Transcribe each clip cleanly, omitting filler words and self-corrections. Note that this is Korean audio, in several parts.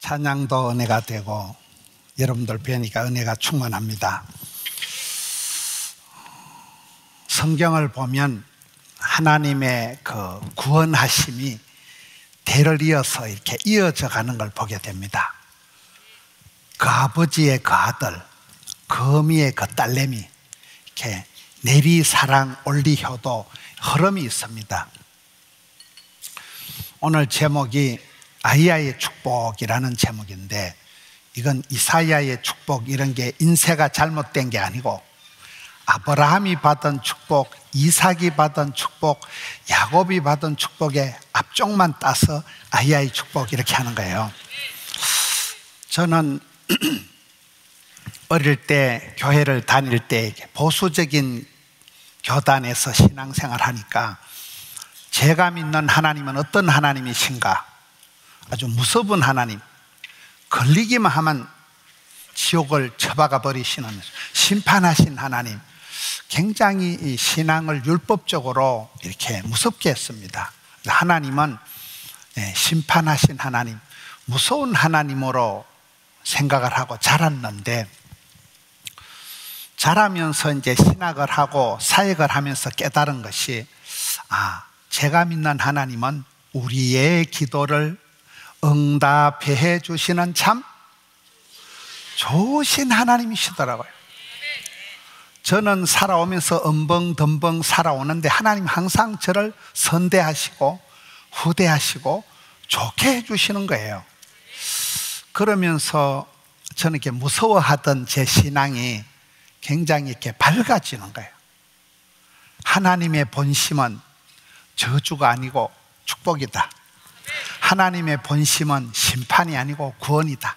찬양도 은혜가 되고 여러분들 뵈니까 은혜가 충만합니다. 성경을 보면 하나님의 그 구원하심이 대를 이어서 이렇게 이어져 가는 걸 보게 됩니다. 그 아버지의 그 아들, 그 어미의 그 딸내미, 이렇게 내리 사랑 올리 효도 흐름이 있습니다. 오늘 제목이 아히야의 축복이라는 제목인데, 이건 이사야의 축복 이런 게 인쇄가 잘못된 게 아니고 아브라함이 받은 축복, 이삭이 받은 축복, 야곱이 받은 축복의 앞쪽만 따서 아히야의 축복 이렇게 하는 거예요. 저는 어릴 때 교회를 다닐 때 보수적인 교단에서 신앙생활 하니까 제가 믿는 하나님은 어떤 하나님이신가, 아주 무서운 하나님, 걸리기만 하면 지옥을 처박아 버리시는 심판하신 하나님, 굉장히 이 신앙을 율법적으로 이렇게 무섭게 했습니다. 하나님은 심판하신 하나님, 무서운 하나님으로 생각을 하고 자랐는데, 자라면서 이제 신학을 하고 사역을 하면서 깨달은 것이, 제가 믿는 하나님은 우리의 기도를 응답해 주시는 참 좋으신 하나님이시더라고요. 저는 살아오면서 엄벙덤벙 살아오는데 하나님 항상 저를 선대하시고 후대하시고 좋게 해주시는 거예요. 그러면서 저는 이렇게 무서워하던 제 신앙이 굉장히 이렇게 밝아지는 거예요. 하나님의 본심은 저주가 아니고 축복이다. 하나님의 본심은 심판이 아니고 구원이다.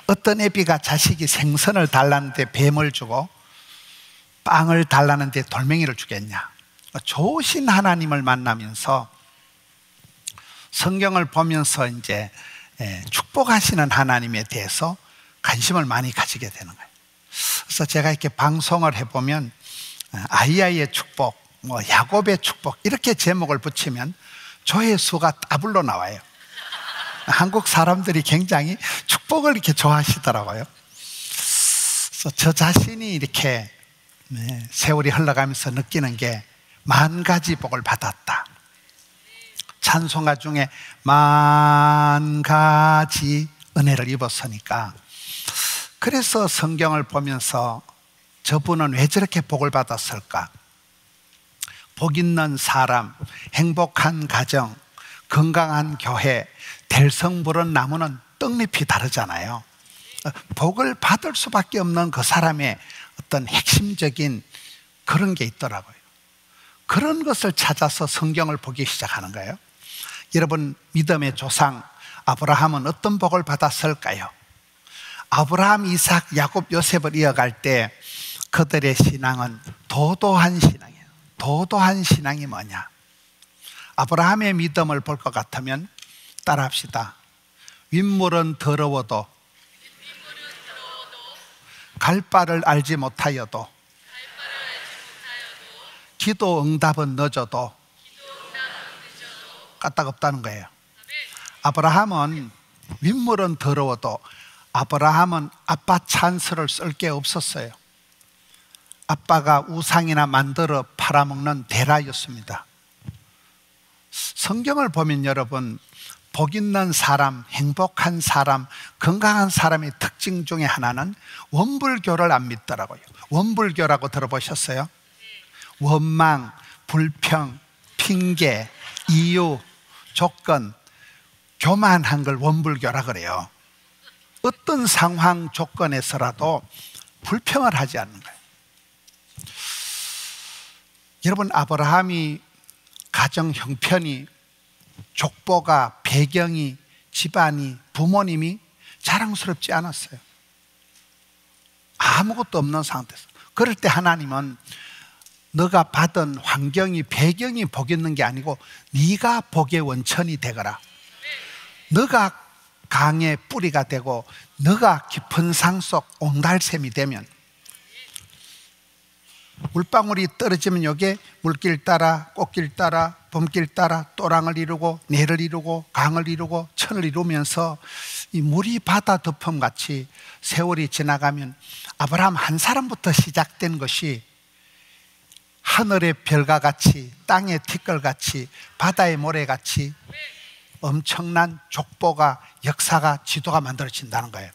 어떤 애비가 자식이 생선을 달라는데 뱀을 주고 빵을 달라는데 돌멩이를 주겠냐. 좋으신 하나님을 만나면서 성경을 보면서 이제 축복하시는 하나님에 대해서 관심을 많이 가지게 되는 거예요. 그래서 제가 이렇게 방송을 해보면 아히야의 축복, 야곱의 축복 이렇게 제목을 붙이면 조회수가 따블로 나와요. 한국 사람들이 굉장히 축복을 이렇게 좋아하시더라고요. 그래서 저 자신이 이렇게 세월이 흘러가면서 느끼는 게 10,000가지 복을 받았다. 찬송가 중에 10,000가지 은혜를 입었으니까, 그래서 성경을 보면서 저분은 왜 저렇게 복을 받았을까? 복 있는 사람, 행복한 가정, 건강한 교회, 될성부른 나무는 떡잎이 다르잖아요. 복을 받을 수밖에 없는 그 사람의 어떤 핵심적인 그런 게 있더라고요. 그런 것을 찾아서 성경을 보기 시작하는 거예요. 여러분, 믿음의 조상 아브라함은 어떤 복을 받았을까요? 아브라함, 이삭, 야곱, 요셉을 이어갈 때 그들의 신앙은 도도한 신앙이에요. 도도한 신앙이 뭐냐? 아브라함의 믿음을 볼 것 같으면 따라합시다. 윗물은 더러워도, 갈 바를 알지 못하여도, 기도 응답은 늦어도 까딱없다는 거예요. 아브라함은 윗물은 더러워도 아브라함은 아빠 찬스를 쓸 게 없었어요. 아빠가 우상이나 만들어 팔아먹는 대라였습니다. 성경을 보면 여러분, 복 있는 사람, 행복한 사람, 건강한 사람의 특징 중에 하나는 원불교를 안 믿더라고요. 원불교라고 들어보셨어요? 원망, 불평, 핑계, 이유, 조건, 교만한 걸 원불교라 그래요. 어떤 상황 조건에서라도 불평을 하지 않는 거예요. 여러분, 아브라함이 가정 형편이, 족보가, 배경이, 집안이, 부모님이 자랑스럽지 않았어요. 아무것도 없는 상태에서. 그럴 때 하나님은 너가 받은 환경이, 배경이 복 있는 게 아니고 네가 복의 원천이 되거라. 너가 강의 뿌리가 되고 너가 깊은 산 속 옹달샘이 되면 물방울이 떨어지면 이게 물길 따라 꽃길 따라 범길 따라 또랑을 이루고 내를 이루고 강을 이루고 천을 이루면서 이 물이 바다 덮음같이 세월이 지나가면 아브라함 한 사람부터 시작된 것이 하늘의 별과 같이 땅의 티끌같이 바다의 모래같이 엄청난 족보가 역사가 지도가 만들어진다는 거예요.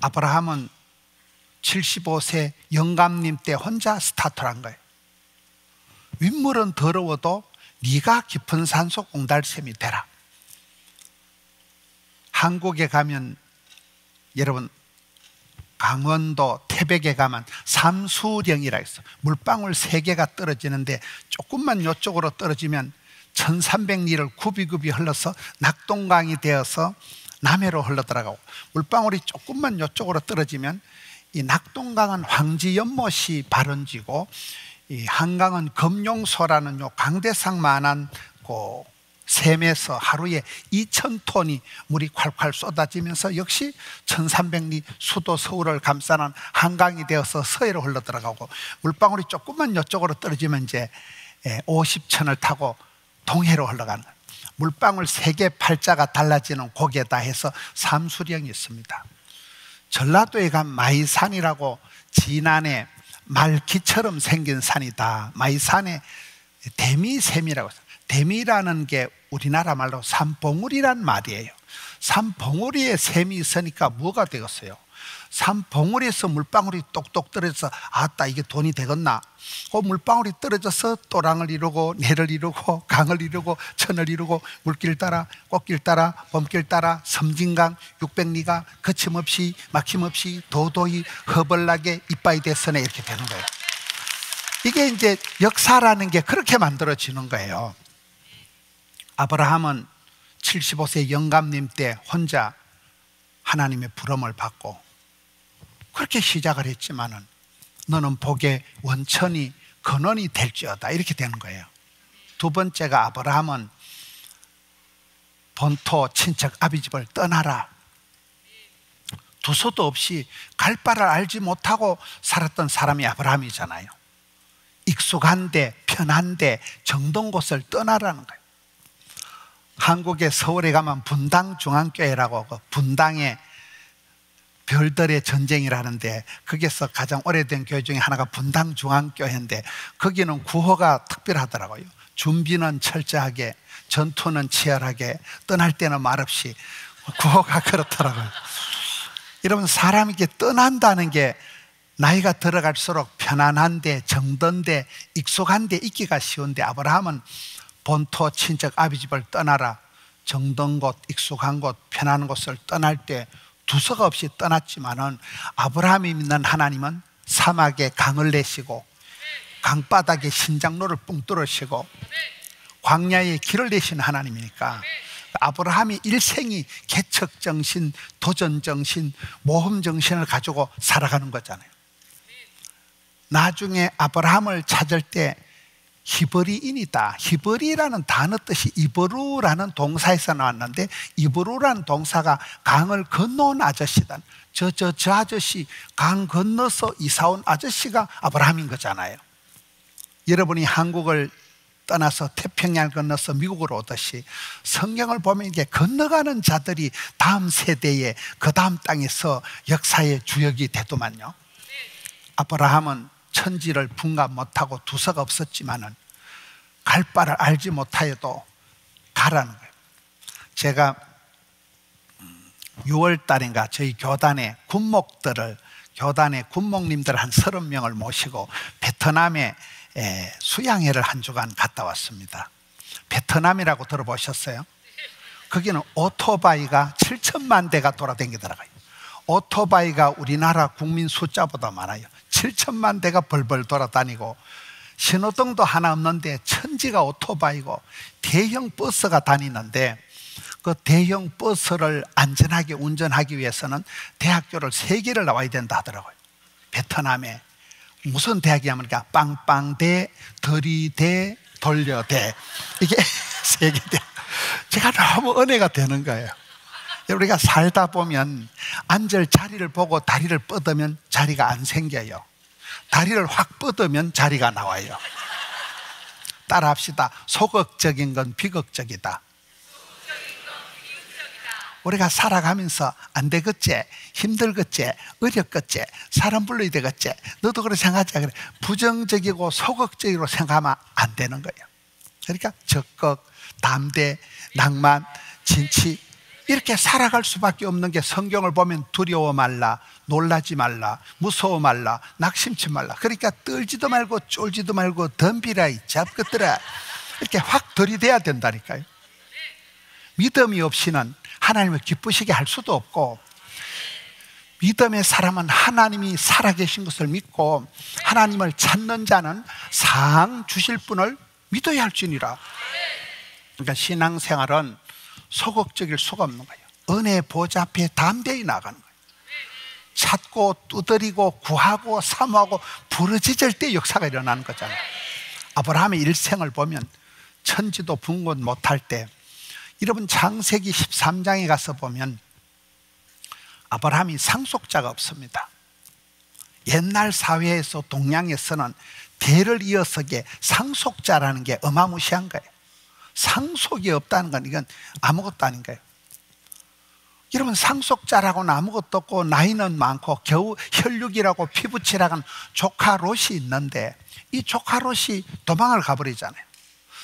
아브라함은 75세 영감님 때 혼자 스타트를 한 거예요. 윗물은 더러워도 네가 깊은 산속 옹달샘이 되라. 한국에 가면 여러분 강원도 태백에 가면 삼수령이라 있어. 물방울 3개가 떨어지는데 조금만 이쪽으로 떨어지면 1300리를 굽이굽이 흘러서 낙동강이 되어서 남해로 흘러들어가고, 물방울이 조금만 이쪽으로 떨어지면 이 낙동강은 황지연못이 발원지고 이 한강은 금용소라는 요 강대상만한 그 샘에서 하루에 2000톤이 물이 콸콸 쏟아지면서 역시 1300리 수도 서울을 감싸는 한강이 되어서 서해로 흘러들어가고, 물방울이 조금만 이쪽으로 떨어지면 이제 50천을 타고 동해로 흘러가는 거예요. 물방울 3개 팔자가 달라지는 고개다 해서 삼수령이 있습니다. 전라도에 간 마이산이라고 진안에 말기처럼 생긴 산이다. 마이산에 대미샘이라고 해서, 대미라는 게 우리나라 말로 산봉우리란 말이에요. 산봉우리에 샘이 있으니까 뭐가 되겠어요? 산봉우리에서 물방울이 똑똑 떨어져서 아따 이게 돈이 되겠나? 그 물방울이 떨어져서 또랑을 이루고 내를 이루고 강을 이루고 천을 이루고 물길 따라 꽃길 따라 범길 따라 섬진강 600리가 거침없이 막힘없이 도도히 허벌나게 이빠이 됐으네 이렇게 되는 거예요. 이게 이제 역사라는 게 그렇게 만들어지는 거예요. 아브라함은 75세 영감님 때 혼자 하나님의 부름을 받고 그렇게 시작을 했지만은 너는 복의 원천이 근원이 될지어다 이렇게 되는 거예요. 두 번째가 아브라함은 본토 친척 아비집을 떠나라. 두서도 없이 갈 바를 알지 못하고 살았던 사람이 아브라함이잖아요. 익숙한데 편한데 정든 곳을 떠나라는 거예요. 한국의 서울에 가면 분당중앙교회라고 그 분당에 별들의 전쟁이라는데 거기서 가장 오래된 교회 중에 하나가 분당중앙교회인데 거기는 구호가 특별하더라고요. 준비는 철저하게, 전투는 치열하게, 떠날 때는 말없이, 구호가 그렇더라고요. 여러분, 사람이 이렇게 떠난다는 게 나이가 들어갈수록 편안한데 정든데 익숙한데 있기가 쉬운데, 아브라함은 본토 친척 아비집을 떠나라, 정든 곳, 익숙한 곳, 편안한 곳을 떠날 때 두서가 없이 떠났지만은 아브라함이 믿는 하나님은 사막에 강을 내시고 강바닥에 신장로를 뿡 뚫으시고 광야에 길을 내신 하나님이니까 아브라함이 일생이 개척정신, 도전정신, 모험정신을 가지고 살아가는 거잖아요. 나중에 아브라함을 찾을 때 히브리인이다. 히브리라는 단어 뜻이 이브루라는 동사에서 나왔는데, 이브루라는 동사가 강을 건너온 아저씨다. 저 아저씨, 강 건너서 이사온 아저씨가 아브라함인 거잖아요. 여러분이 한국을 떠나서 태평양을 건너서 미국으로 오듯이 성경을 보면 이게 건너가는 자들이 다음 세대에 그 다음 땅에서 역사의 주역이 되더만요. 아브라함은 천지를 분간 못하고 두서가 없었지만은 갈 바를 알지 못하여도 가라는 거예요. 제가 6월 달인가 저희 교단의 군목님들 한 30명을 모시고 베트남에 수양회를 한 주간 갔다 왔습니다. 베트남이라고 들어보셨어요? 거기는 오토바이가 7천만 대가 돌아다니더라고요. 오토바이가 우리나라 국민 숫자보다 많아요. 7천만 대가 벌벌 돌아다니고 신호등도 하나 없는데 천지가 오토바이고 대형 버스가 다니는데, 그 대형 버스를 안전하게 운전하기 위해서는 대학교를 3개를 나와야 된다 하더라고요. 베트남에 무슨 대학이냐면 빵빵대, 들이대, 돌려대, 이게 3개 대학. 제가 너무 은혜가 되는 거예요. 우리가 살다 보면 앉을 자리를 보고 다리를 뻗으면 자리가 안 생겨요. 다리를 확 뻗으면 자리가 나와요. 따라합시다. 소극적인 건 비극적이다. 우리가 살아가면서 안 되겠지, 힘들겠지, 어렵겠지, 사람 불러야 되겠지, 너도 그렇게 생각하지. 그래. 부정적이고 소극적으로 생각하면 안 되는 거예요. 그러니까 적극, 담대, 낭만, 진취, 이렇게 살아갈 수밖에 없는 게, 성경을 보면 두려워 말라, 놀라지 말라, 무서워 말라, 낙심치 말라. 그러니까 떨지도 말고 쫄지도 말고 덤비라 이 잡것들아, 이렇게 확 들이대야 된다니까요. 믿음이 없이는 하나님을 기쁘시게 할 수도 없고, 믿음의 사람은 하나님이 살아계신 것을 믿고 하나님을 찾는 자는 상 주실 분을 믿어야 할지니라. 그러니까 신앙생활은 소극적일 수가 없는 거예요. 은혜 보좌 앞에 담대히 나가는 거예요. 찾고 두드리고 구하고 사모하고 부르짖을 때 역사가 일어나는 거잖아요. 아브라함의 일생을 보면 천지도 분곳 못할 때, 여러분 창세기 13장에 가서 보면 아브라함이 상속자가 없습니다. 옛날 사회에서, 동양에서는 대를 이어서게 상속자라는 게 어마무시한 거예요. 상속이 없다는 건 이건 아무것도 아닌 거예요. 여러분, 상속자라고는 아무것도 없고 나이는 많고 겨우 혈육이라고 피부치라는 조카 롯이 있는데, 이 조카 롯이 도망을 가버리잖아요.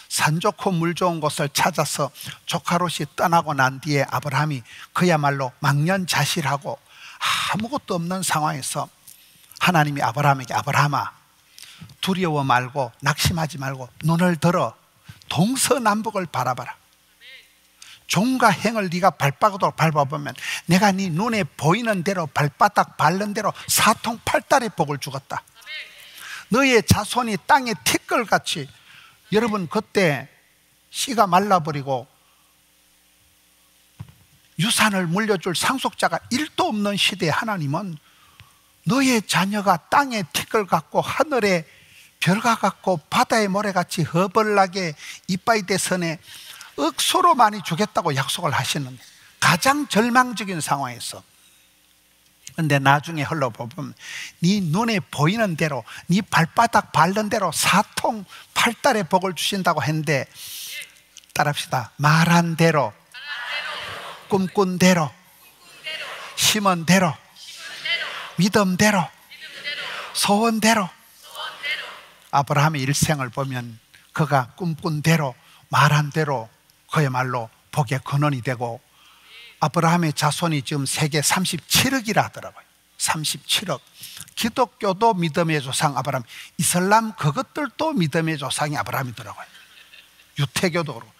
산 좋고 물 좋은 곳을 찾아서 조카 롯이 떠나고 난 뒤에 아브라함이 그야말로 망연자실하고 아무것도 없는 상황에서 하나님이 아브라함에게, 아브라함아, 두려워 말고 낙심하지 말고 눈을 들어 동서남북을 바라봐라. 종과 행을 네가 발바닥으로 밟아보면 내가 네 눈에 보이는 대로 발바닥 밟는 대로 사통팔달의 복을 주겠다. 너의 자손이 땅에 티끌같이, 여러분 그때 씨가 말라버리고 유산을 물려줄 상속자가 1도 없는 시대에 하나님은 너의 자녀가 땅에 티끌 같고 하늘에 별과 같고 바다의 모래같이 허벌나게 이빠이 대선에 억수로 많이 주겠다고 약속을 하시는, 가장 절망적인 상황에서. 근데 나중에 흘러보면 네 눈에 보이는 대로, 네 발바닥 밟는 대로 사통팔달의 복을 주신다고 했는데, 따라합시다. 말한 대로, 꿈꾼 대로, 심은 대로, 믿음대로, 소원대로. 아브라함의 일생을 보면 그가 꿈꾼 대로, 말한 대로 그야말로 복의 근원이 되고, 아브라함의 자손이 지금 세계 37억이라 하더라고요. 37억. 기독교도 믿음의 조상 아브라함, 이슬람 그것들도 믿음의 조상이 아브라함이더라고요. 유태교도 그렇고.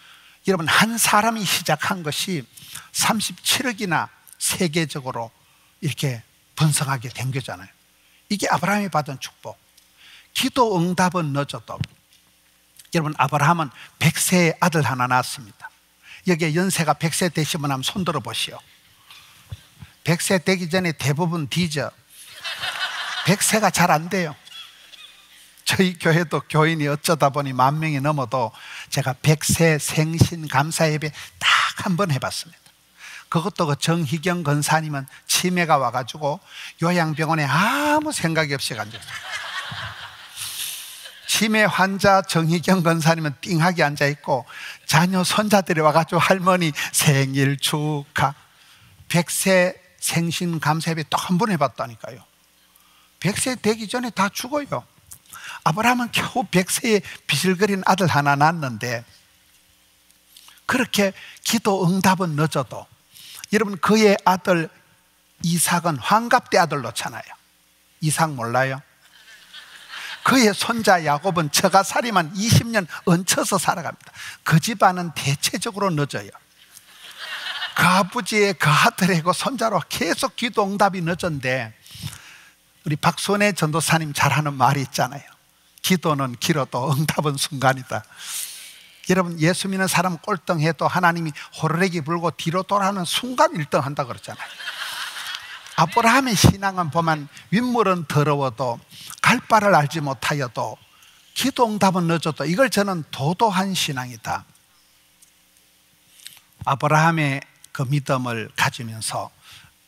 여러분, 한 사람이 시작한 것이 37억이나 세계적으로 이렇게 번성하게 된 거잖아요. 이게 아브라함이 받은 축복. 기도 응답은 늦어도, 여러분, 아브라함은 100세의 아들 하나 낳았습니다. 여기에 연세가 100세 되시면 한번 손들어 보시오. 100세 되기 전에 대부분 뒤져. 100세가 잘 안 돼요. 저희 교회도 교인이 어쩌다 보니 10,000명이 넘어도 제가 100세 생신 감사 예배 딱 한 번 해봤습니다. 그것도 그 정희경 권사님은 치매가 와가지고 요양병원에 아무 생각이 없이 간적. 치매 환자 정희경 권사님은 띵하게 앉아있고 자녀 손자들이 와가지고 할머니 생일 축하. 100세 생신 감사예배 딱 한 번 해봤다니까요. 100세 되기 전에 다 죽어요. 아브라함은 겨우 100세에 비실거린 아들 하나 낳았는데, 그렇게 기도 응답은 늦어도, 여러분 그의 아들 이삭은 환갑 때 아들 놓잖아요. 이삭 몰라요? 그의 손자 야곱은 처가살이만 20년 얹혀서 살아갑니다. 그 집안은 대체적으로 늦어요. 그 아버지의 그 아들의 그 손자로 계속 기도 응답이 늦었는데, 우리 박순애 전도사님 잘하는 말이 있잖아요. 기도는 길어도 응답은 순간이다. 여러분, 예수 믿는 사람 꼴등해도 하나님이 호루라기 불고 뒤로 돌아가는 순간 1등 한다 그랬잖아요. 아브라함의 신앙은 보면 윗물은 더러워도 갈 바를 알지 못하여도 기도 응답은 늦어도, 이걸 저는 도도한 신앙이다. 아브라함의 그 믿음을 가지면서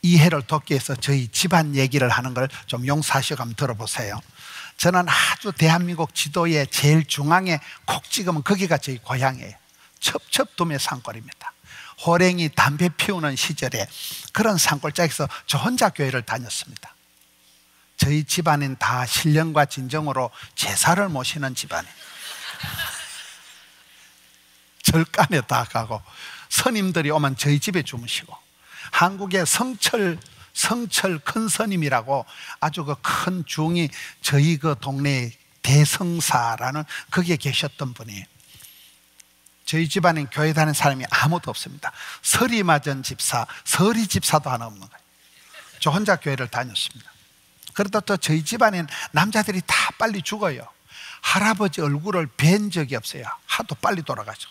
이해를 돕기 위해서 저희 집안 얘기를 하는 걸 좀 용서하시고 한번 들어보세요. 저는 아주 대한민국 지도의 제일 중앙에 콕 찍으면 거기가 저희 고향이에요. 첩첩둠의 산골입니다. 호랭이 담배 피우는 시절에 그런 산골짜기에서 저 혼자 교회를 다녔습니다. 저희 집안은 다 신령과 진정으로 제사를 모시는 집안이에요. 절간에 다 가고 스님들이 오면 저희 집에 주무시고, 한국의 성철 큰 스님이라고 아주 그 큰 중이 저희 그 동네에 대성사라는 거기에 계셨던 분이에요. 저희 집안엔 교회 다니는 사람이 아무도 없습니다. 서리 맞은 집사, 서리 집사도 하나 없는 거예요. 저 혼자 교회를 다녔습니다. 그러다 또 저희 집안엔 남자들이 다 빨리 죽어요. 할아버지 얼굴을 뵌 적이 없어요. 하도 빨리 돌아가죠.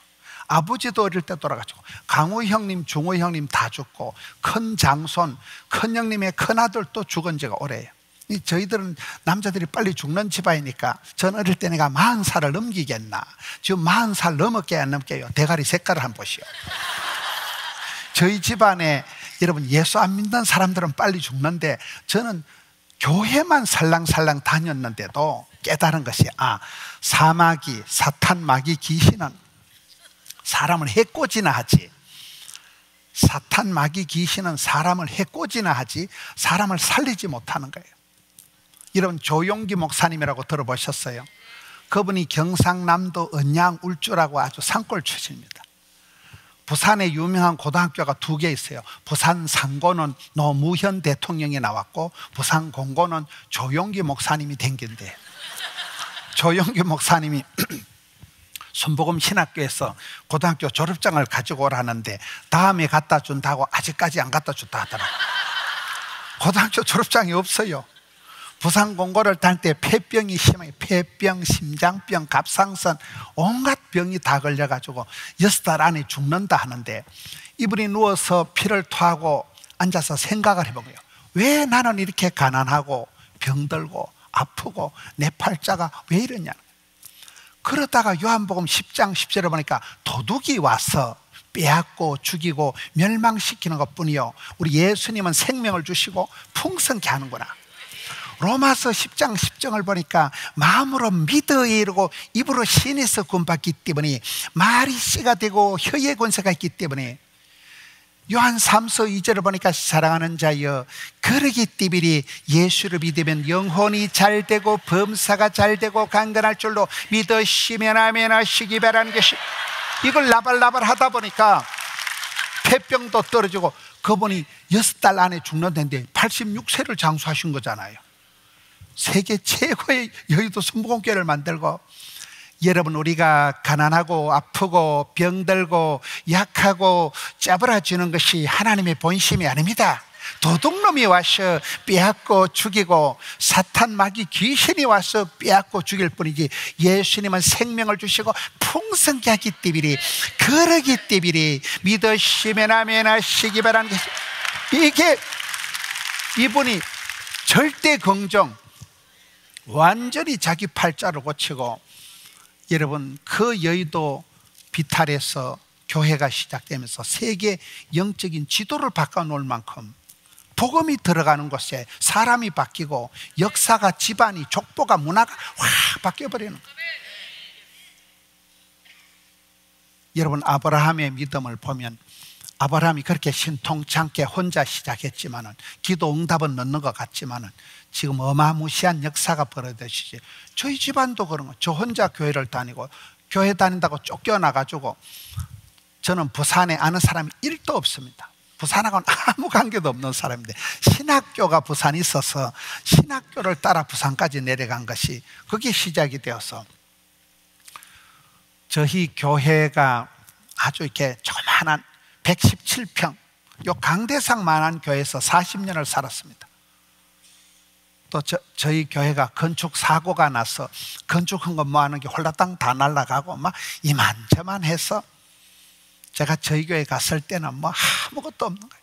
아버지도 어릴 때 돌아가시고, 강호 형님, 중호 형님 다 죽고, 큰 장손, 큰 형님의 큰아들도 죽은 지가 오래예요. 저희들은 남자들이 빨리 죽는 집안이니까 전 어릴 때 내가 40살을 넘기겠나, 지금 40살 넘을게 안 넘게요. 대가리 색깔을 한번 보시오. 저희 집안에 여러분 예수 안 믿는 사람들은 빨리 죽는데, 저는 교회만 살랑살랑 다녔는데도 깨달은 것이, 사마귀, 사탄, 마귀, 귀신은 사람을 해코지나 하지, 사탄, 마귀, 귀신은 사람을 해코지나 하지 사람을 살리지 못하는 거예요. 이런 조용기 목사님이라고 들어보셨어요? 그분이 경상남도 언양 울주라고 아주 산골 출신입니다. 부산에 유명한 고등학교가 2개 있어요. 부산 상고는 노무현 대통령이 나왔고, 부산 공고는 조용기 목사님이 댕긴대요. 조용기 목사님이 순복음 신학교에서 고등학교 졸업장을 가지고 오라는데 다음에 갖다 준다고 아직까지 안 갖다 줬다 하더라고요. 고등학교 졸업장이 없어요. 부산 공고를 다닐 때 폐병이 심해요. 폐병, 심장병, 갑상선, 온갖 병이 다 걸려가지고 6달 안에 죽는다 하는데, 이분이 누워서 피를 토하고 앉아서 생각을 해본 거예요. 왜 나는 이렇게 가난하고 병들고 아프고 내 팔자가 왜 이러냐. 그러다가 요한복음 10장 10절에 보니까 도둑이 와서 빼앗고 죽이고 멸망시키는 것뿐이요, 우리 예수님은 생명을 주시고 풍성케 하는구나. 로마서 10장 10절을 보니까 마음으로 믿어 이르고 입으로 신에서 구원받기 때문에 말이 씨가 되고 혀의 권세가 있기 때문에, 요한 3서 2절을 보니까 사랑하는 자여 그러기 때문에 예수를 믿으면 영혼이 잘되고 범사가 잘되고 강건할 줄로 믿으시면 아멘 하시기 바라는 것이, 이걸 나발나발 하다 보니까 폐병도 떨어지고, 그분이 6달 안에 죽는다는데 86세를 장수하신 거잖아요. 세계 최고의 여의도 순복음교회를 만들고, 여러분 우리가 가난하고 아프고 병들고 약하고 짜부라지는 것이 하나님의 본심이 아닙니다. 도둑놈이 와서 빼앗고 죽이고 사탄, 마귀, 귀신이 와서 빼앗고 죽일 뿐이지, 예수님은 생명을 주시고 풍성케 하기 때문에, 그러기 때문에 믿으시면 아멘 하시기 바라는 것이, 이게 이분이 절대 긍정, 완전히 자기 팔자를 고치고, 여러분 그 여의도 비탈에서 교회가 시작되면서 세계 영적인 지도를 바꿔놓을 만큼 복음이 들어가는 곳에 사람이 바뀌고 역사가, 집안이, 족보가, 문화가 확 바뀌어버리는 거예요. 여러분 아브라함의 믿음을 보면, 아브라함이 그렇게 신통찮게 혼자 시작했지만은, 기도 응답은 넣는 것 같지만은 지금 어마무시한 역사가 벌어지지. 저희 집안도 그런 거. 저 혼자 교회를 다니고, 교회 다닌다고 쫓겨나가지고, 저는 부산에 아는 사람이 1도 없습니다. 부산하고는 아무 관계도 없는 사람인데, 신학교가 부산에 있어서 신학교를 따라 부산까지 내려간 것이 그게 시작이 되어서, 저희 교회가 아주 이렇게 조그만한 117평, 요 강대상만한 교회에서 40년을 살았습니다. 또 저희 교회가 건축 사고가 나서 건축한 거 뭐 하는 게 홀라당 다 날아가고 막 이만저만 해서, 제가 저희 교회 갔을 때는 뭐 아무것도 없는 거예요.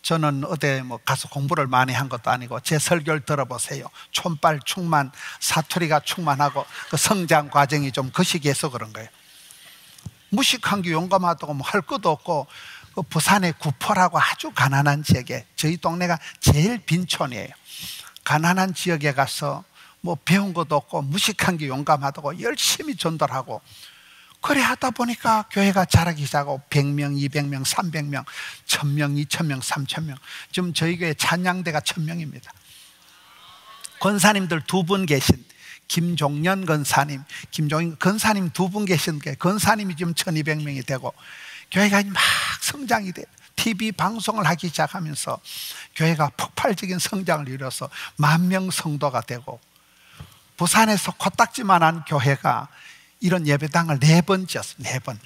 저는 어디 뭐 가서 공부를 많이 한 것도 아니고, 제 설교를 들어보세요. 촌발 충만, 사투리가 충만하고 그 성장 과정이 좀 거시기해서 그런 거예요. 무식한 게 용감하다고 뭐 할 것도 없고, 그 부산의 구포라고 아주 가난한 지역에, 저희 동네가 제일 빈촌이에요. 가난한 지역에 가서 뭐 배운 것도 없고 무식한 게 용감하다고 열심히 전도하고, 그래 하다 보니까 교회가 자라기 시작하고 100명, 200명, 300명, 1000명, 2000명, 3000명. 지금 저희 교회 찬양대가 1000명입니다. 권사님들 2분 계신 김종년 권사님, 김종인 권사님 2분 계신 게 권사님이 지금 1200명이 되고, 교회가 막 성장이 돼. TV 방송을 하기 시작하면서 교회가 폭발적인 성장을 이뤄서 10,000명 성도가 되고, 부산에서 코딱지만한 교회가 이런 예배당을 4번 지었어요. 4번.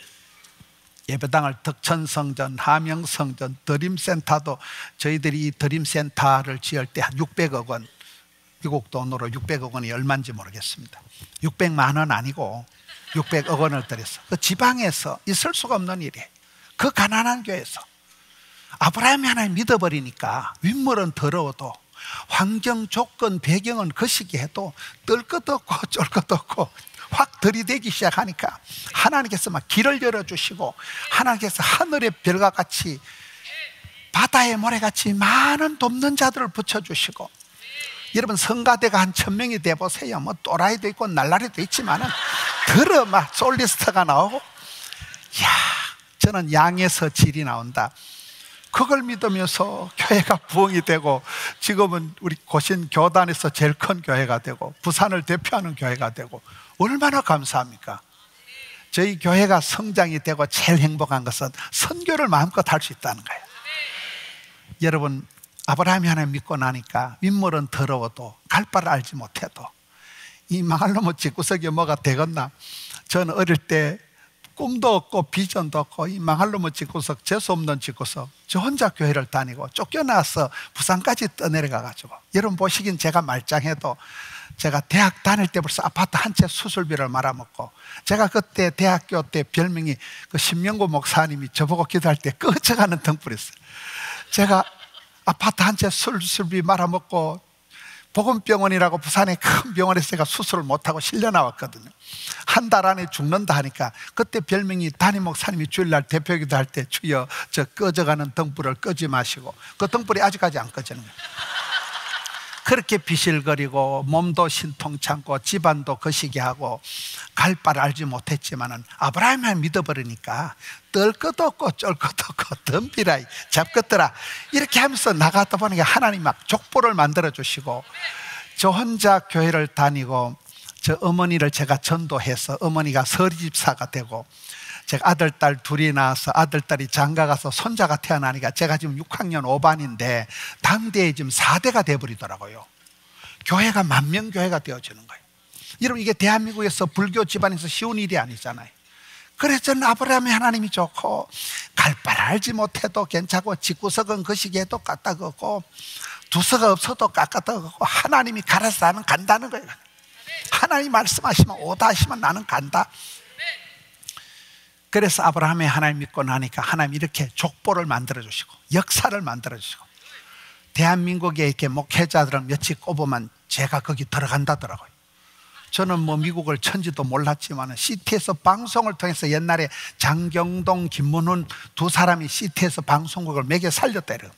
예배당을 덕천성전, 함영성전, 드림센터도, 저희들이 이 드림센터를 지을 때 한 600억 원, 미국 돈으로 600억 원이 얼마인지 모르겠습니다. 600만 원 아니고 600억 원을 들였어. 그 지방에서 있을 수가 없는 일이에요. 그 가난한 교회에서 아브라함이 하나님 믿어버리니까 윗물은 더러워도, 환경 조건 배경은 거시기 해도 뜰 것도 없고 쫄 것도 없고 확 들이대기 시작하니까 하나님께서 막 길을 열어주시고, 하나님께서 하늘의 별과 같이 바다의 모래같이 많은 돕는 자들을 붙여주시고, 여러분 성가대가 한 1000명이 돼보세요. 뭐 또라이도 있고 날라리도 있지만은 들어 막 솔리스트가 나오고, 이야, 저는 양에서 질이 나온다. 그걸 믿으면서 교회가 부흥이 되고, 지금은 우리 고신 교단에서 제일 큰 교회가 되고, 부산을 대표하는 교회가 되고, 얼마나 감사합니까? 저희 교회가 성장이 되고 제일 행복한 것은 선교를 마음껏 할 수 있다는 거예요. 여러분, 아브라함이 하나님 믿고 나니까 윗물은 더러워도 갈 바를 알지 못해도 이 망할 놈의 집구석에 뭐가 되겠나. 저는 어릴 때 꿈도 없고 비전도 없고 이 망할 놈의 집구석, 재수없는 집구석, 저 혼자 교회를 다니고 쫓겨나서 부산까지 떠내려가가지고, 여러분 보시긴 제가 말짱해도 제가 대학 다닐 때 벌써 아파트 한 채 수술비를 말아먹고, 제가 그때 대학교 때 별명이 그 신명구 목사님이 저보고 기도할 때 꺼져가는 등불이었어요. 제가 아파트 한 채 수술비 말아먹고 보건병원이라고 부산의 큰 병원에서 제가 수술을 못하고 실려 나왔거든요. 한 달 안에 죽는다 하니까 그때 별명이 담임 목사님이 주일날 대표기도 할 때, 주여 저 꺼져가는 등불을 끄지 마시고, 그 등불이 아직까지 안 꺼지는 거예요. 그렇게 비실거리고 몸도 신통찮고 집안도 거시기 하고 갈 바를 알지 못했지만은 아브라함을 믿어버리니까 뜰 것도 없고 쫄 것도 없고 덤비라 잡것더라 이렇게 하면서 나가다 보니까 하나님 막 족보를 만들어 주시고, 저 혼자 교회를 다니고 저 어머니를 제가 전도해서 어머니가 서리집사가 되고, 제가 아들, 딸 둘이 낳아서 아들, 딸이 장가 가서 손자가 태어나니까 제가 지금 6학년 5반인데 당대에 지금 4대가 돼버리더라고요. 교회가 10,000명 교회가 되어지는 거예요. 여러분, 이게 대한민국에서 불교 집안에서 쉬운 일이 아니잖아요. 그래서 저는 아브라함의 하나님이 좋고, 갈 바를 알지 못해도 괜찮고, 집구석은 거시기 해도 까딱없고, 두서가 없어도 까딱없고, 하나님이 가라서 하면 간다는 거예요. 하나님 말씀하시면 오다 하시면 나는 간다. 그래서 아브라함의 하나님 믿고 나니까 하나님 이렇게 족보를 만들어주시고 역사를 만들어주시고, 대한민국에 이렇게 목회자들을 며칠 꼽으면 제가 거기 들어간다더라고요. 저는 뭐 미국을 천지도 몰랐지만 CT에서 방송을 통해서 옛날에 장경동, 김문훈 두 사람이 CT에서 방송국을 매겨 살렸다 이래요.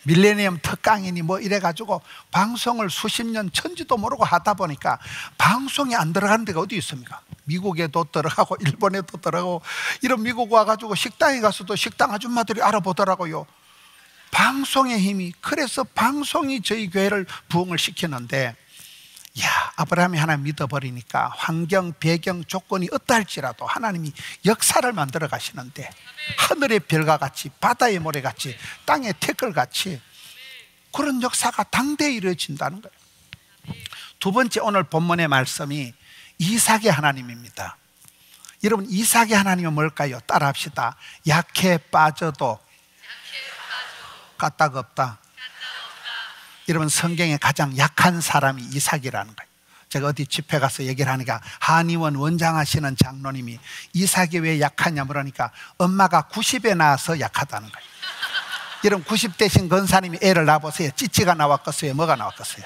밀레니엄 특강이니 뭐 이래가지고 방송을 수십 년 천지도 모르고 하다 보니까 방송이 안 들어가는 데가 어디 있습니까? 미국에도 들어가고 일본에도 들어가고, 이런 미국 와가지고 식당에 가서도 식당 아줌마들이 알아보더라고요. 방송의 힘이. 그래서 방송이 저희 교회를 부흥을 시키는데, 야, 아브라함이 하나님 믿어버리니까 환경, 배경, 조건이 어떠할지라도 하나님이 역사를 만들어 가시는데, 하늘의 별과 같이 바다의 모래같이 땅의 태클같이 그런 역사가 당대에 이루어진다는 거예요. 두 번째, 오늘 본문의 말씀이 이삭의 하나님입니다. 여러분, 이삭의 하나님은 뭘까요? 따라합시다. 약해 빠져도 까딱없다. 여러분, 성경에 가장 약한 사람이 이삭이라는 거예요. 제가 어디 집회 가서 얘기를 하니까 한의원 원장하시는 장로님이 이삭이 왜 약하냐 물으니까 엄마가 90에 낳아서 약하다는 거예요. 여러분, 90 대신 권사님이 애를 낳아보세요. 찌찌가 나왔겠어요? 뭐가 나왔겠어요?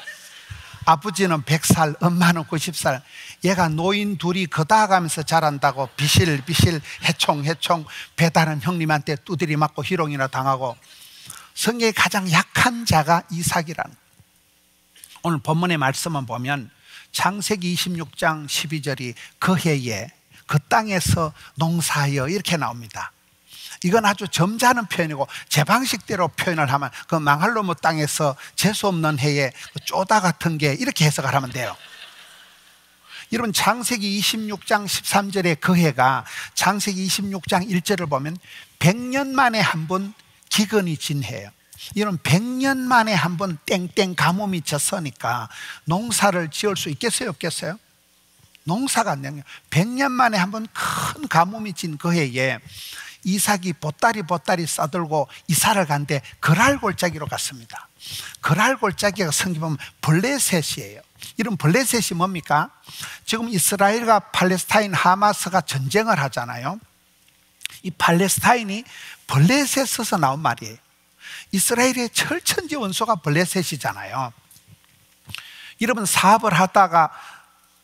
아버지는 100살, 엄마는 90살. 얘가 노인 둘이 거다가면서 자란다고 비실비실 해총해총 배다른 형님한테 두드리 맞고 희롱이나 당하고. 성경의 가장 약한 자가 이삭이라는. 오늘 본문의 말씀을 보면 창세기 26장 12절이 그 해에 그 땅에서 농사하여 이렇게 나옵니다. 이건 아주 점잖은 표현이고 제 방식대로 표현을 하면 그 망할로무 땅에서 재수없는 해에 그 쪼다 같은 게 이렇게 해석을 하면 돼요. 여러분 창세기 26장 13절의 그 해가 창세기 26장 1절을 보면 100년 만에 한 번 기근이 진 해예요. 이런 100년 만에 한 번 땡땡 가뭄이 졌으니까 농사를 지을 수 있겠어요 없겠어요? 농사가 안 되는 거예요. 100년 만에 한 번 큰 가뭄이 진 그 해에 이삭이 보따리 싸들고 이사를 간데 그랄 골짜기로 갔습니다. 그랄 골짜기가 성경 보면 블레셋이에요. 이런 블레셋이 뭡니까? 지금 이스라엘과 팔레스타인 하마스가 전쟁을 하잖아요. 이 팔레스타인이 블레셋에서 나온 말이에요. 이스라엘의 철천지 원소가 블레셋이잖아요. 여러분 사업을 하다가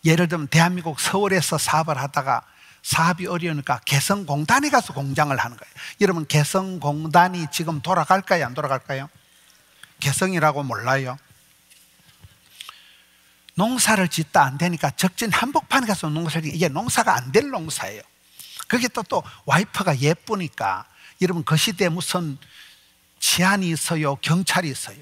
예를 들면 대한민국 서울에서 사업을 하다가 사업이 어려우니까 개성공단에 가서 공장을 하는 거예요. 여러분 개성공단이 지금 돌아갈까요 안 돌아갈까요? 개성이라고 몰라요. 농사를 짓다 안 되니까 적진 한복판에 가서 농사를 이게 농사가 안 될 농사예요. 그게 또 와이프가 예쁘니까 여러분 그 시대에 무슨 치안이 있어요 경찰이 있어요.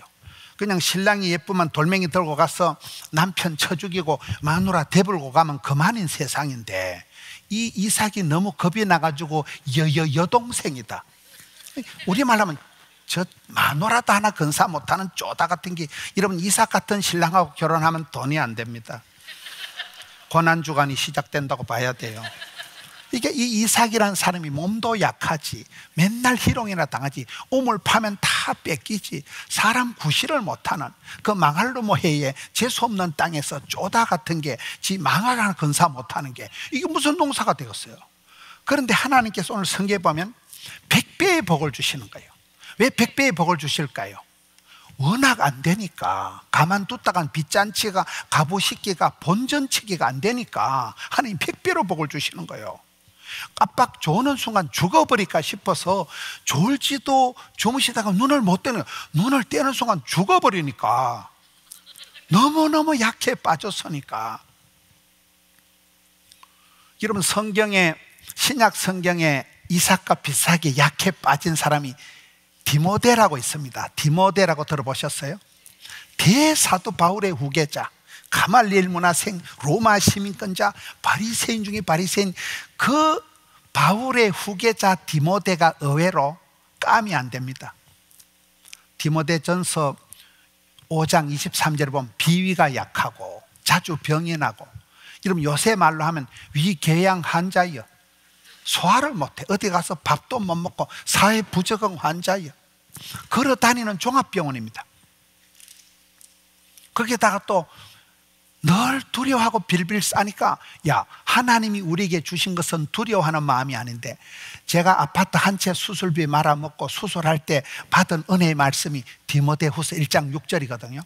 그냥 신랑이 예쁘면 돌멩이 들고 가서 남편 쳐 죽이고 마누라 대불고 가면 그만인 세상인데 이 이삭이 너무 겁이 나가지고 여동생이다. 우리말로 하면 저 마누라도 하나 건사 못하는 쪼다 같은 게. 여러분 이삭 같은 신랑하고 결혼하면 돈이 안 됩니다. 고난주간이 시작된다고 봐야 돼요. 이게 이 이삭이라는 사람이 몸도 약하지 맨날 희롱이나 당하지 우물 파면 다 뺏기지 사람 구실을 못하는 그 망할로모 해에 재수없는 땅에서 쪼다 같은 게 지 망할 하나 건사 못하는 게 이게 무슨 농사가 되겠어요. 그런데 하나님께서 오늘 성경에 보면 100배의 복을 주시는 거예요. 왜 100배의 복을 주실까요? 워낙 안 되니까 가만뒀다간 빚잔치가 가부식기가 본전치기가 안 되니까 하나님 100배로 복을 주시는 거예요. 깜빡 조는 순간 죽어버릴까 싶어서 졸지도 주무시다가 눈을 못 떼는, 눈을 떼는 순간 죽어버리니까 너무너무 약해 빠졌으니까. 여러분 성경에 신약 성경에 이삭과 비슷하게 약해 빠진 사람이 디모데라고 있습니다. 디모데라고 들어보셨어요? 대사도 바울의 후계자, 가말리엘 문화생, 로마 시민권자, 바리새인 중에 바리새인. 그 바울의 후계자 디모데가 의외로 깜이 안 됩니다. 디모데전서 5장 23절을 보면 비위가 약하고 자주 병이 나고, 여러분 요새 말로 하면 위궤양 환자여, 소화를 못해, 어디 가서 밥도 못 먹고 사회 부적응 환자여, 걸어 다니는 종합병원입니다. 거기에다가 또 늘 두려워하고 빌빌 싸니까, 야, 하나님이 우리에게 주신 것은 두려워하는 마음이 아닌데, 제가 아파트 한 채 수술비 말아먹고 수술할 때 받은 은혜의 말씀이 디모데후서 1장 6절이거든요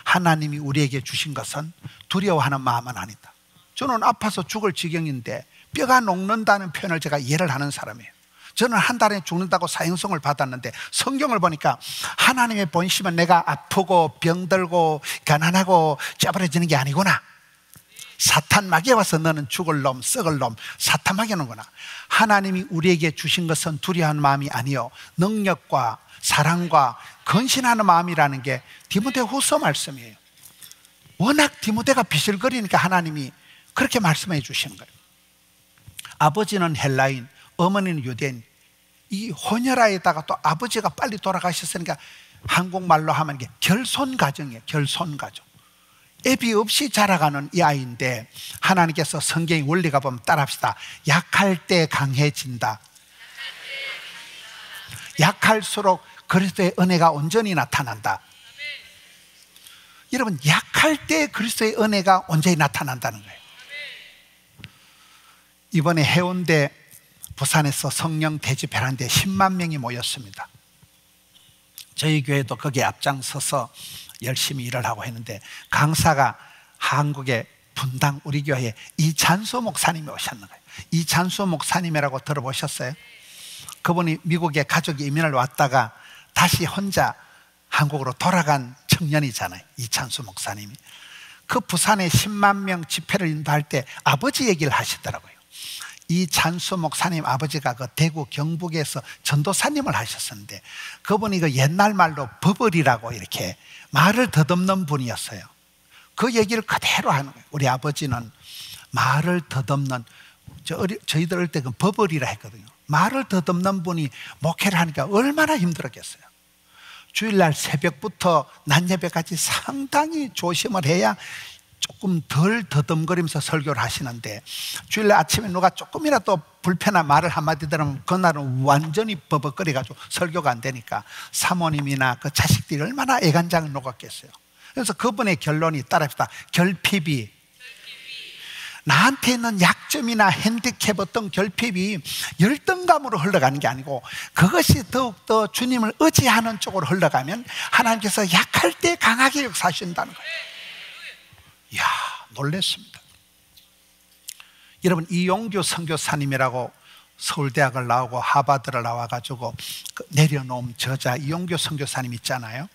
하나님이 우리에게 주신 것은 두려워하는 마음은 아니다. 저는 아파서 죽을 지경인데 뼈가 녹는다는 표현을 제가 이해를 하는 사람이에요. 저는 한 달에 죽는다고 사형성을 받았는데 성경을 보니까 하나님의 본심은 내가 아프고 병들고 가난하고 쪄버려지는 게 아니구나. 사탄 마귀에 와서 너는 죽을 놈, 썩을 놈, 사탄 마귀는구나. 하나님이 우리에게 주신 것은 두려워하는 마음이 아니요 능력과 사랑과 건신하는 마음이라는 게 디모데후서 말씀이에요. 워낙 디모데가 비실거리니까 하나님이 그렇게 말씀해 주시는 거예요. 아버지는 헬라인, 어머니는 유대인. 이 혼혈아에다가 또 아버지가 빨리 돌아가셨으니까 한국말로 하면 이게 결손가정이에요. 결손가정. 애비 없이 자라가는 이 아이인데 하나님께서 성경의 원리가 보면 따라합시다. 약할 때 강해진다. 약할수록 그리스도의 은혜가 온전히 나타난다. 여러분 약할 때 그리스도의 은혜가 온전히 나타난다는 거예요. 이번에 해운대 부산에서 성령 대집회라는데 10만 명이 모였습니다. 저희 교회도 거기에 앞장서서 열심히 일을 하고 했는데, 강사가 한국의 분당 우리 교회에 이찬수 목사님이 오셨는 거예요. 이찬수 목사님이라고 들어보셨어요? 그분이 미국에 가족이 이민을 왔다가 다시 혼자 한국으로 돌아간 청년이잖아요. 이찬수 목사님이. 그 부산에 10만 명 집회를 인도할 때 아버지 얘기를 하시더라고요. 이찬수 목사님 아버지가 그 대구 경북에서 전도사님을 하셨었는데, 그분이 그 옛날 말로 버벌이라고 이렇게 말을 더듬는 분이었어요. 그 얘기를 그대로 하는 거예요. 우리 아버지는 말을 더듬는, 저희들 어릴 때 그 버벌이라 했거든요. 말을 더듬는 분이 목회를 하니까 얼마나 힘들었겠어요. 주일날 새벽부터 낮 예배까지 상당히 조심을 해야 조금 덜 더듬거리면서 설교를 하시는데, 주일날 아침에 누가 조금이라도 불편한 말을 한마디 들으면 그날은 완전히 버벅거려가지고 설교가 안 되니까 사모님이나 그 자식들이 얼마나 애간장을 녹았겠어요. 그래서 그분의 결론이 따라합시다. 결핍이, 나한테 있는 약점이나 핸디캡, 어떤 결핍이 열등감으로 흘러가는 게 아니고, 그것이 더욱더 주님을 의지하는 쪽으로 흘러가면 하나님께서 약할 때 강하게 역사하신다는 거예요. 이야, 놀랐습니다. 여러분, 이용규 선교사님이라고 서울대학을 나오고 하버드를 나와가지고 내려놓은 저자 이용규 선교사님 있잖아요.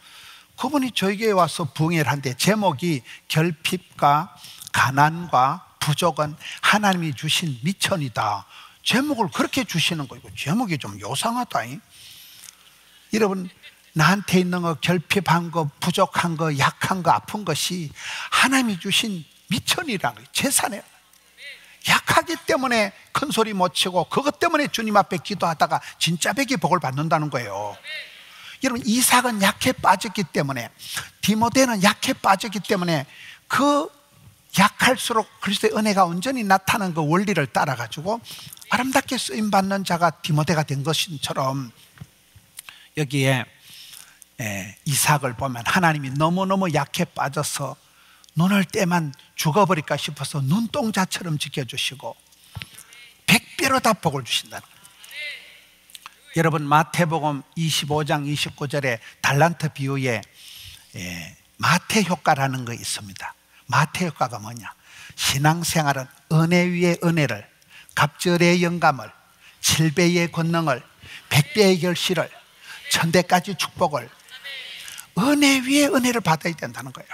그분이 저희 교회에 와서 부흥회를 한데, 제목이 결핍과 가난과 부족은 하나님이 주신 미천이다. 제목을 그렇게 주시는 거예요. 제목이 좀 요상하다. 여러분, 나한테 있는 거, 결핍한 거, 부족한 거, 약한 거, 아픈 것이 하나님이 주신 미천이라는 거예요. 재산이에요. 약하기 때문에 큰 소리 못 치고, 그것 때문에 주님 앞에 기도하다가 진짜 백이 복을 받는다는 거예요. 여러분, 이삭은 약해 빠졌기 때문에, 디모데는 약해 빠졌기 때문에, 그 약할수록 그리스도의 은혜가 온전히 나타나는 그 원리를 따라가지고 아름답게 쓰임받는 자가 디모데가 된 것처럼, 여기에 이삭을 보면 하나님이 너무너무 약해 빠져서 눈을 떼만 죽어버릴까 싶어서 눈동자처럼 지켜주시고 100배로 다 복을 주신다는 거예요. 여러분, 마태복음 25장 29절에 달란트 비유에 마태 효과라는 거 있습니다. 마태 효과가 뭐냐? 신앙생활은 은혜 위에 은혜를, 갑절의 영감을, 7배의 권능을, 100배의 결실을, 1000대까지 축복을, 은혜 위에 은혜를 받아야 된다는 거예요.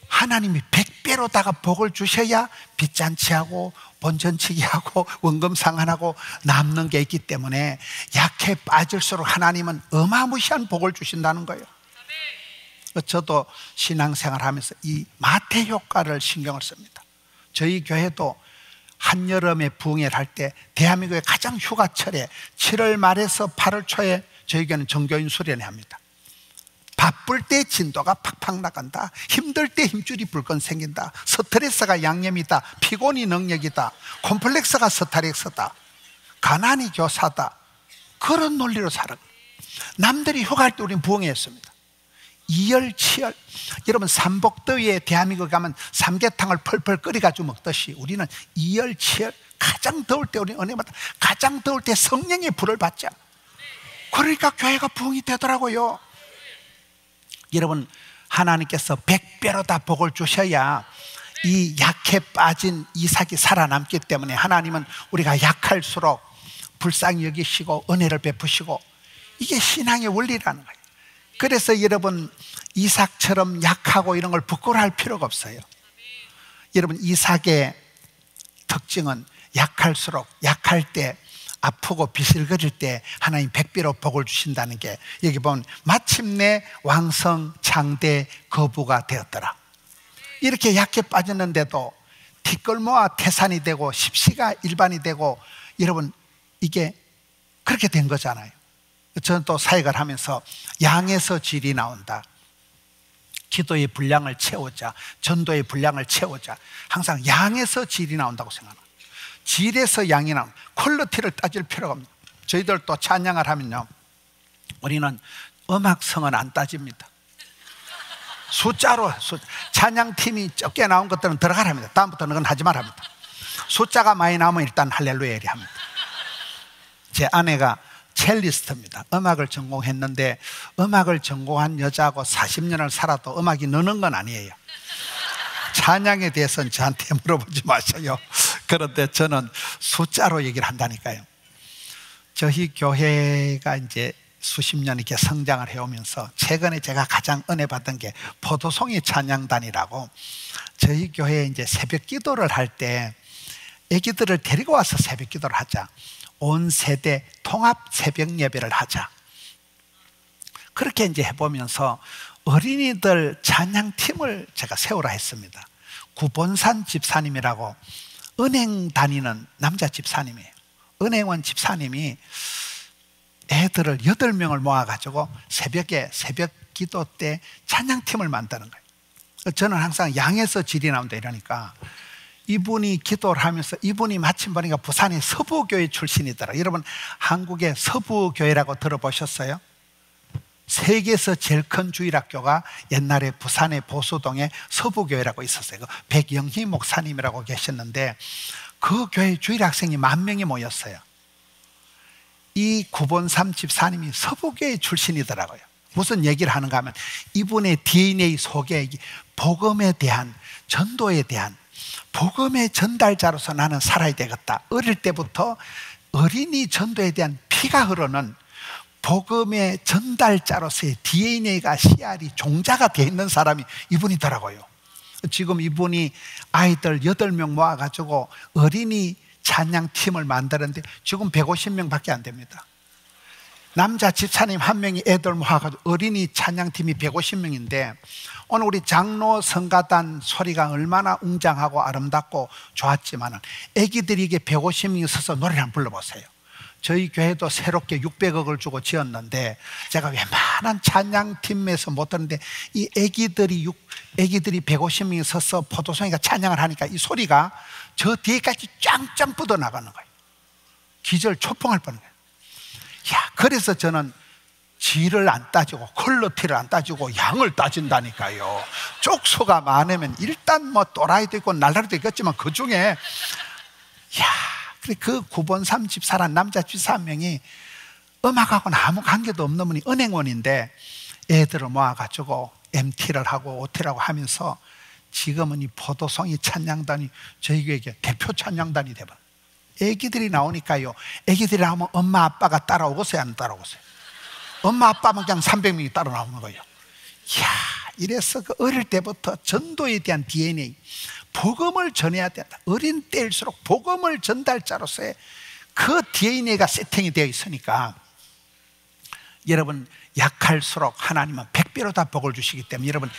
하나님이 100배로다가 복을 주셔야 빚잔치하고 본전치기하고 원금상환하고 남는 게 있기 때문에, 약해 빠질수록 하나님은 어마무시한 복을 주신다는 거예요. 저도 신앙생활 하면서 이 마태 효과를 신경을 씁니다. 저희 교회도 한여름에 부흥회를 할 때 대한민국의 가장 휴가철에 7월 말에서 8월 초에 저희 교회는 정교인 수련회 합니다. 바쁠 때 진도가 팍팍 나간다. 힘들 때 힘줄이 불끈 생긴다. 스트레스가 양념이다. 피곤이 능력이다. 콤플렉스가 스타렉스다. 가난이 교사다. 그런 논리로 살아. 남들이 휴가할 때 우리는 부흥회였습니다. 이열치열. 여러분, 삼복더위에 대한민국 가면 삼계탕을 펄펄 끓여가지고 먹듯이 우리는 이열치열. 가장 더울 때 우리는 은혜 받아. 가장 더울 때 성령의 불을 받자. 그러니까 교회가 부흥이 되더라고요. 여러분, 하나님께서 100배로 다 복을 주셔야 이 약해 빠진 이삭이 살아남기 때문에, 하나님은 우리가 약할수록 불쌍히 여기시고 은혜를 베푸시고, 이게 신앙의 원리라는 거예요. 그래서 여러분, 이삭처럼 약하고 이런 걸 부끄러워할 필요가 없어요. 여러분, 이삭의 특징은 약할수록, 약할 때, 아프고 비실거릴 때 하나님 100배로 복을 주신다는 게, 여기 보면 마침내 왕성 창대 거부가 되었더라. 이렇게 약해 빠졌는데도 티끌모아 태산이 되고 십시가 일반이 되고, 여러분, 이게 그렇게 된 거잖아요. 저는 또 사역을 하면서 양에서 질이 나온다. 기도의 분량을 채우자, 전도의 분량을 채우자, 항상 양에서 질이 나온다고 생각합니다. 질에서 양이 나옵니다. 퀄리티를 따질 필요가 없습니다. 저희들도 찬양을 하면요, 우리는 음악성은 안 따집니다. 숫자로, 찬양팀이 적게 나온 것들은 들어가랍니다. 다음부터는 그건 하지 말랍니다. 숫자가 많이 나오면 일단 할렐루야 합니다. 제 아내가 첼리스트입니다. 음악을 전공했는데 음악을 전공한 여자하고 40년을 살아도 음악이 느는 건 아니에요. 찬양에 대해서는 저한테 물어보지 마세요. 그런데 저는 숫자로 얘기를 한다니까요. 저희 교회가 이제 수십 년 이렇게 성장을 해오면서 최근에 제가 가장 은혜 받은 게 포도송이 찬양단이라고, 저희 교회에 이제 새벽 기도를 할 때 아기들을 데리고 와서 새벽 기도를 하자, 온 세대 통합 새벽 예배를 하자, 그렇게 이제 해보면서 어린이들 찬양팀을 제가 세우라 했습니다. 구본산 집사님이라고 은행 다니는 남자 집사님이에요. 은행원 집사님이 애들을 8명을 모아가지고 새벽에 새벽 기도 때 찬양팀을 만드는 거예요. 저는 항상 양에서 질이 나온다 이러니까, 이분이 기도를 하면서, 이분이 마침 보니까 부산의 서부교회 출신이더라. 여러분 한국의 서부교회라고 들어보셨어요? 세계에서 제일 큰 주일학교가 옛날에 부산의 보수동에 서부교회라고 있었어요. 백영희 목사님이라고 계셨는데 그 교회 주일학생이 10,000명이 모였어요. 이 구본삼 집사님이 서부교회 출신이더라고요. 무슨 얘기를 하는가 하면, 이분의 DNA 속에 복음에 대한, 전도에 대한, 복음의 전달자로서 나는 살아야 되겠다. 어릴 때부터 어린이 전도에 대한 피가 흐르는 복음의 전달자로서의 DNA가 씨알이 종자가 되어 있는 사람이 이분이더라고요. 지금 이분이 아이들 8명 모아가지고 어린이 찬양팀을 만드는데 지금 150명밖에 안 됩니다. 남자 집사님 1명이 애들 모아가지고 어린이 찬양팀이 150명인데, 오늘 우리 장로 성가단 소리가 얼마나 웅장하고 아름답고 좋았지만 애기들이 이게 150명이 서서 노래를 한번 불러보세요. 저희 교회도 새롭게 600억을 주고 지었는데 제가 웬만한 찬양팀에서 못 듣는데, 이 애기들이 150명이 서서 포도송이가 찬양을 하니까 이 소리가 저 뒤에까지 짱짱 뻗어나가는 거예요. 기절 초풍할 뻔해요. 그래서 저는 질을 안 따지고 퀄리티를 안 따지고 양을 따진다니까요. 쪽수가 많으면 일단 뭐 또라이도 있고 날라리도 있겠지만 그 중에 그 구본삼 집사란 남자 집사 1명이 음악하고는 아무 관계도 없는 분이 은행원인데 애들을 모아가지고 MT를 하고 OT를 하고 하면서 지금은 이 포도송이 찬양단이 저희 교회 대표 찬양단이 돼버려요. 애기들이 나오니까요, 애기들이 나오면 엄마 아빠가 따라오고서야 안 따라오고서요. 엄마 아빠만 그냥 300명이 따라 나오는 거예요. 이래서 그 어릴 때부터 전도에 대한 DNA, 복음을 전해야 된다. 어린 때일수록 복음을 전달자로서의 그 DNA가 세팅이 되어 있으니까, 여러분 약할수록 하나님은 100배로 다 복을 주시기 때문에 여러분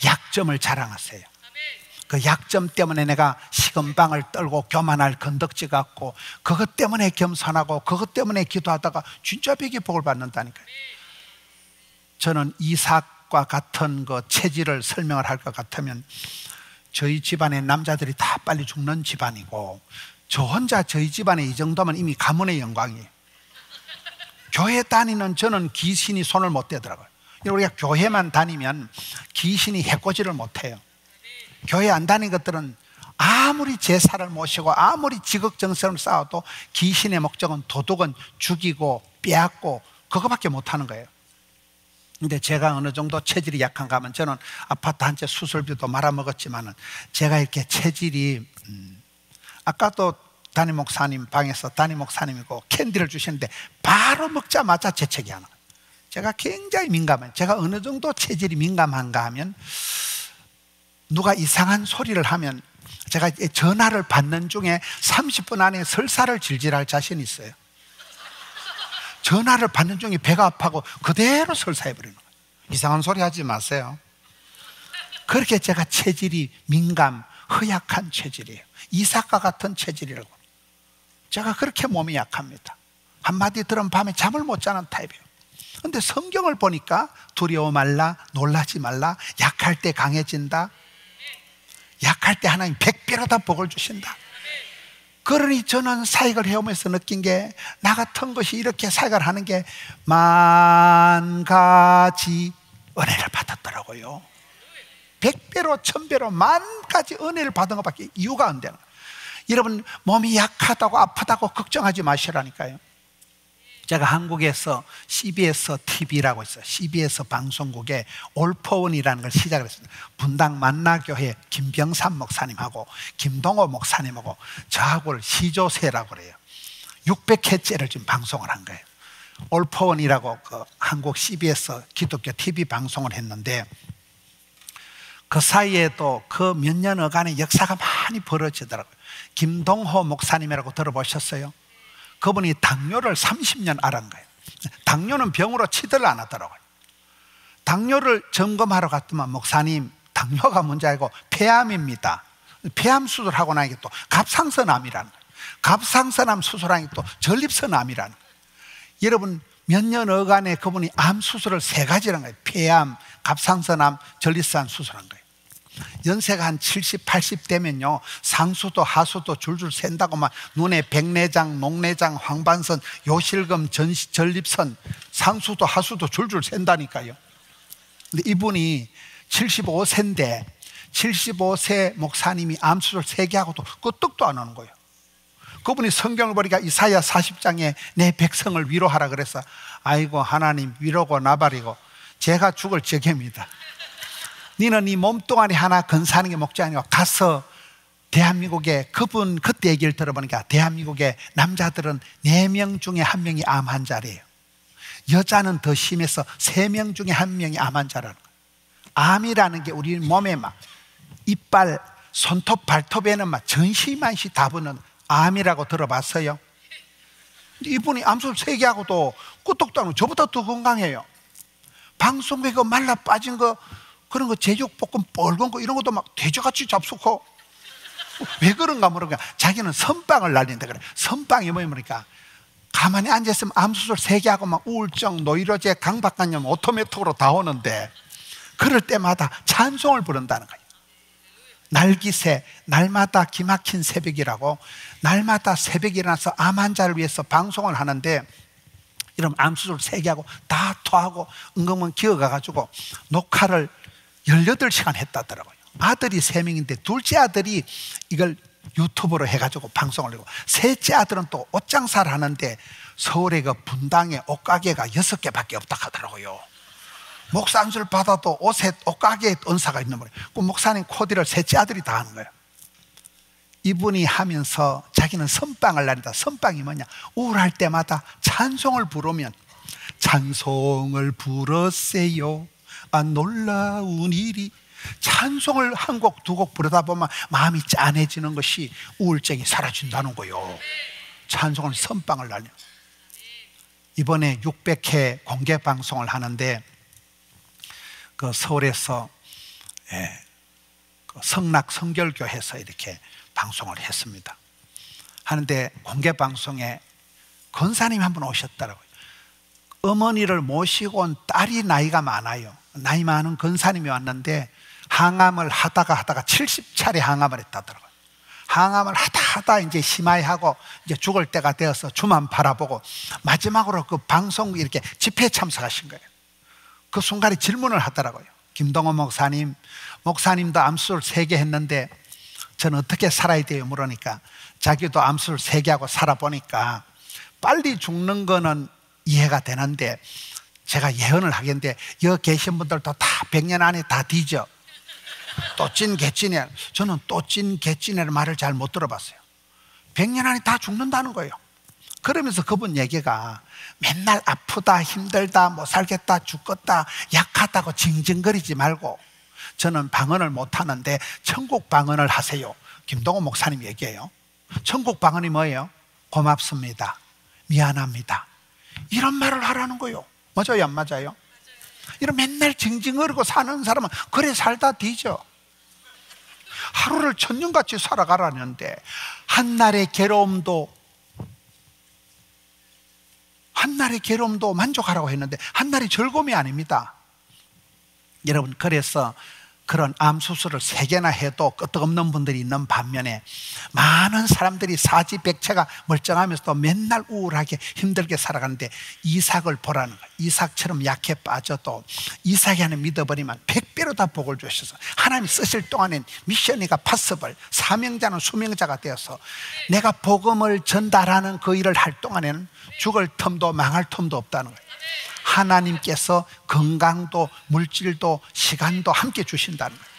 약점을 자랑하세요. 그 약점 때문에 내가 식은방을 떨고 교만할 건덕지 같고, 그것 때문에 겸손하고 그것 때문에 기도하다가 진짜 100의 복을 받는다니까요. 저는 이삭과 같은 그 체질을 설명을 할 것 같으면, 저희 집안의 남자들이 다 빨리 죽는 집안이고 저 혼자 저희 집안에 이 정도면 이미 가문의 영광이에요. 교회 다니는 저는 귀신이 손을 못 대더라고요. 우리가 교회만 다니면 귀신이 해코지를 못해요. 교회 안 다니는 것들은 아무리 제사를 모시고 아무리 지극정성을 쌓아도 귀신의 목적은 도둑은 죽이고 빼앗고 그거밖에 못하는 거예요. 근데 제가 어느 정도 체질이 약한가 하면, 저는 아파트 한 채 수술비도 말아먹었지만은 제가 이렇게 체질이 아까도 담임 목사님 방에서 담임 목사님이고 캔디를 주시는데 바로 먹자마자 재채기 하는 거예요. 제가 굉장히 민감해요. 제가 어느 정도 체질이 민감한가 하면, 누가 이상한 소리를 하면 제가 전화를 받는 중에 30분 안에 설사를 질질할 자신이 있어요. 전화를 받는 중에 배가 아파고 그대로 설사해버리는 거예요. 이상한 소리 하지 마세요. 그렇게 제가 체질이 민감, 허약한 체질이에요. 이삭과 같은 체질이라고. 제가 그렇게 몸이 약합니다. 한마디 들으면 밤에 잠을 못 자는 타입이에요. 그런데 성경을 보니까 두려워 말라, 놀라지 말라, 약할 때 강해진다, 약할 때 하나님 100배로 다 복을 주신다. 그러니 저는 사역을 해오면서 느낀 게, 나 같은 것이 이렇게 사역을 하는 게 10,000가지 은혜를 받았더라고요. 100배로 1000배로 10,000가지 은혜를 받은 것밖에 이유가 안 되는 거예요. 여러분 몸이 약하다고 아프다고 걱정하지 마시라니까요. 제가 한국에서 CBS TV라고 있어요. CBS 방송국에 올포원이라는 걸 시작을 했습니다. 분당 만나교회 김병삼 목사님하고 김동호 목사님하고 저하고를 시조세라고 그래요. 600회째를 지금 방송을 한 거예요. 올포원이라고 그 한국 CBS 기독교 TV 방송을 했는데, 그 사이에도 그 몇 년여간의 역사가 많이 벌어지더라고요. 김동호 목사님이라고 들어보셨어요? 그분이 당뇨를 30년 앓은 거예요. 당뇨는 병으로 치들 안 하더라고요. 당뇨를 점검하러 갔더만, 목사님 당뇨가 문제 아니고 폐암입니다. 폐암 수술하고 나니까 또 갑상선암이라는 거예요. 갑상선암 수술하니까 또 전립선암이라는 거예요. 여러분, 몇 년여간에 그분이 암 수술을 3가지를 한 거예요. 폐암, 갑상선암, 전립선 수술한 거예요. 연세가 한 70, 80 되면요, 상수도 하수도 줄줄 샌다고 막 눈에 백내장, 녹내장, 황반선, 요실금, 전립선, 상수도 하수도 줄줄 샌다니까요. 근데 이분이 75세인데 75세 목사님이 암수술 3개 하고도 끄떡도 안 하는 거예요. 그분이 성경을 보니까 이사야 40장에 내 백성을 위로하라 그래서, 아이고 하나님, 위로고 나발이고 제가 죽을 적입니다. 니는 네 몸뚱아리 하나 건사하는 게 목적 아니고 가서 대한민국에, 그분 그때 얘기를 들어보니까 대한민국의 남자들은 4명 중에 1명이 암 환자래요. 여자는 더 심해서 3명 중에 1명이 암 환자라는 거예요. 암이라는 게 우리 몸에 막 이빨, 손톱, 발톱에는 막 전시만시 다 붙는 암이라고 들어봤어요? 이분이 암수술 3개 하고도 끄떡도 안 하고 저보다 더 건강해요. 방송국에 그 말라 빠진 거, 그런 거 제육볶음 뻘건 거 이런 것도 막 돼지같이 잡수고, 왜 그런가 모르니까 자기는 선빵을 날린다 그래. 선빵이 뭐니까 가만히 앉아있으면 암수술 3개 하고 막 우울증, 노이로제, 강박관념 오토매틱으로 다 오는데, 그럴 때마다 찬송을 부른다는 거예요. 날기새, 날마다 기막힌 새벽이라고, 날마다 새벽에 일어나서 암 환자를 위해서 방송을 하는데, 이러면 암수술 3개 하고 다 토하고 응급원 기어가가지고 녹화를 18시간 했다더라고요. 아들이 3명인데 둘째 아들이 이걸 유튜브로 해가지고 방송을 하고, 셋째 아들은 또 옷장사를 하는데 서울에 그 분당에 옷가게가 6개밖에 없다 하더라고요. 목사 안수를 받아도 옷가게에 은사가 있는 거예요. 그 목사님 코디를 셋째 아들이 다 하는 거예요. 이분이 하면서 자기는 선빵을 날린다. 선빵이 뭐냐, 우울할 때마다 찬송을 부르면, 찬송을 불었세요, 아 놀라운 일이, 찬송을 한 곡 두 곡 부르다 보면 마음이 짠해지는 것이 우울증이 사라진다는 거예요. 찬송을, 선빵을 날려. 이번에 600회 공개 방송을 하는데, 그 서울에서 그 성락 성결교회에서 이렇게 방송을 했습니다. 하는데 공개 방송에 권사님이 한 분 오셨더라고요. 어머니를 모시고 온 딸이 나이가 많아요. 나이 많은 권사님이 왔는데 항암을 하다가 70차례 항암을 했다더라고요. 항암을 하다 이제 심하게 이제 죽을 때가 되어서 주만 바라보고 마지막으로 그 방송 이렇게 집회에 참석하신 거예요. 그 순간에 질문을 하더라고요. 김동호 목사님도 암수술 3개 했는데 저는 어떻게 살아야 돼요? 물으니까 자기도 암수술 3개 하고 살아보니까 빨리 죽는 거는 이해가 되는데, 제가 예언을 하겠는데 여기 계신 분들도 다 100년 안에 다 뒤져. 또찐 개찐이야. 저는 또찐 개찐이라는 말을 잘 못 들어봤어요. 100년 안에 다 죽는다는 거예요. 그러면서 그분 얘기가 맨날 아프다, 힘들다, 못 살겠다, 죽겠다, 약하다고 징징거리지 말고, 저는 방언을 못하는데 천국 방언을 하세요. 김동호 목사님 얘기해요. 천국 방언이 뭐예요? 고맙습니다, 미안합니다, 이런 말을 하라는 거예요. 맞아요, 안 맞아요? 이런 맨날 징징거리고 사는 사람은 그래 살다 뒤져. 하루를 천년같이 살아가라는데 한날의 괴로움도 만족하라고 했는데 한날이 즐거움이 아닙니다. 여러분, 그래서 그런 암 수술을 3개나 해도 끄떡없는 분들이 있는 반면에 많은 사람들이 사지백체가 멀쩡하면서도 맨날 우울하게 힘들게 살아가는데 이삭을 보라는 거예요. 이삭처럼 약해 빠져도 이삭이 하나 믿어버리면 100배로 다 복을 주셔서 하나님이 쓰실 동안엔 미션이가 파서블, 사명자는 수명자가 되어서 내가 복음을 전달하는 그 일을 할 동안에는 죽을 틈도 망할 틈도 없다는 거예요. 하나님께서 건강도 물질도 시간도 함께 주신다는 거예요.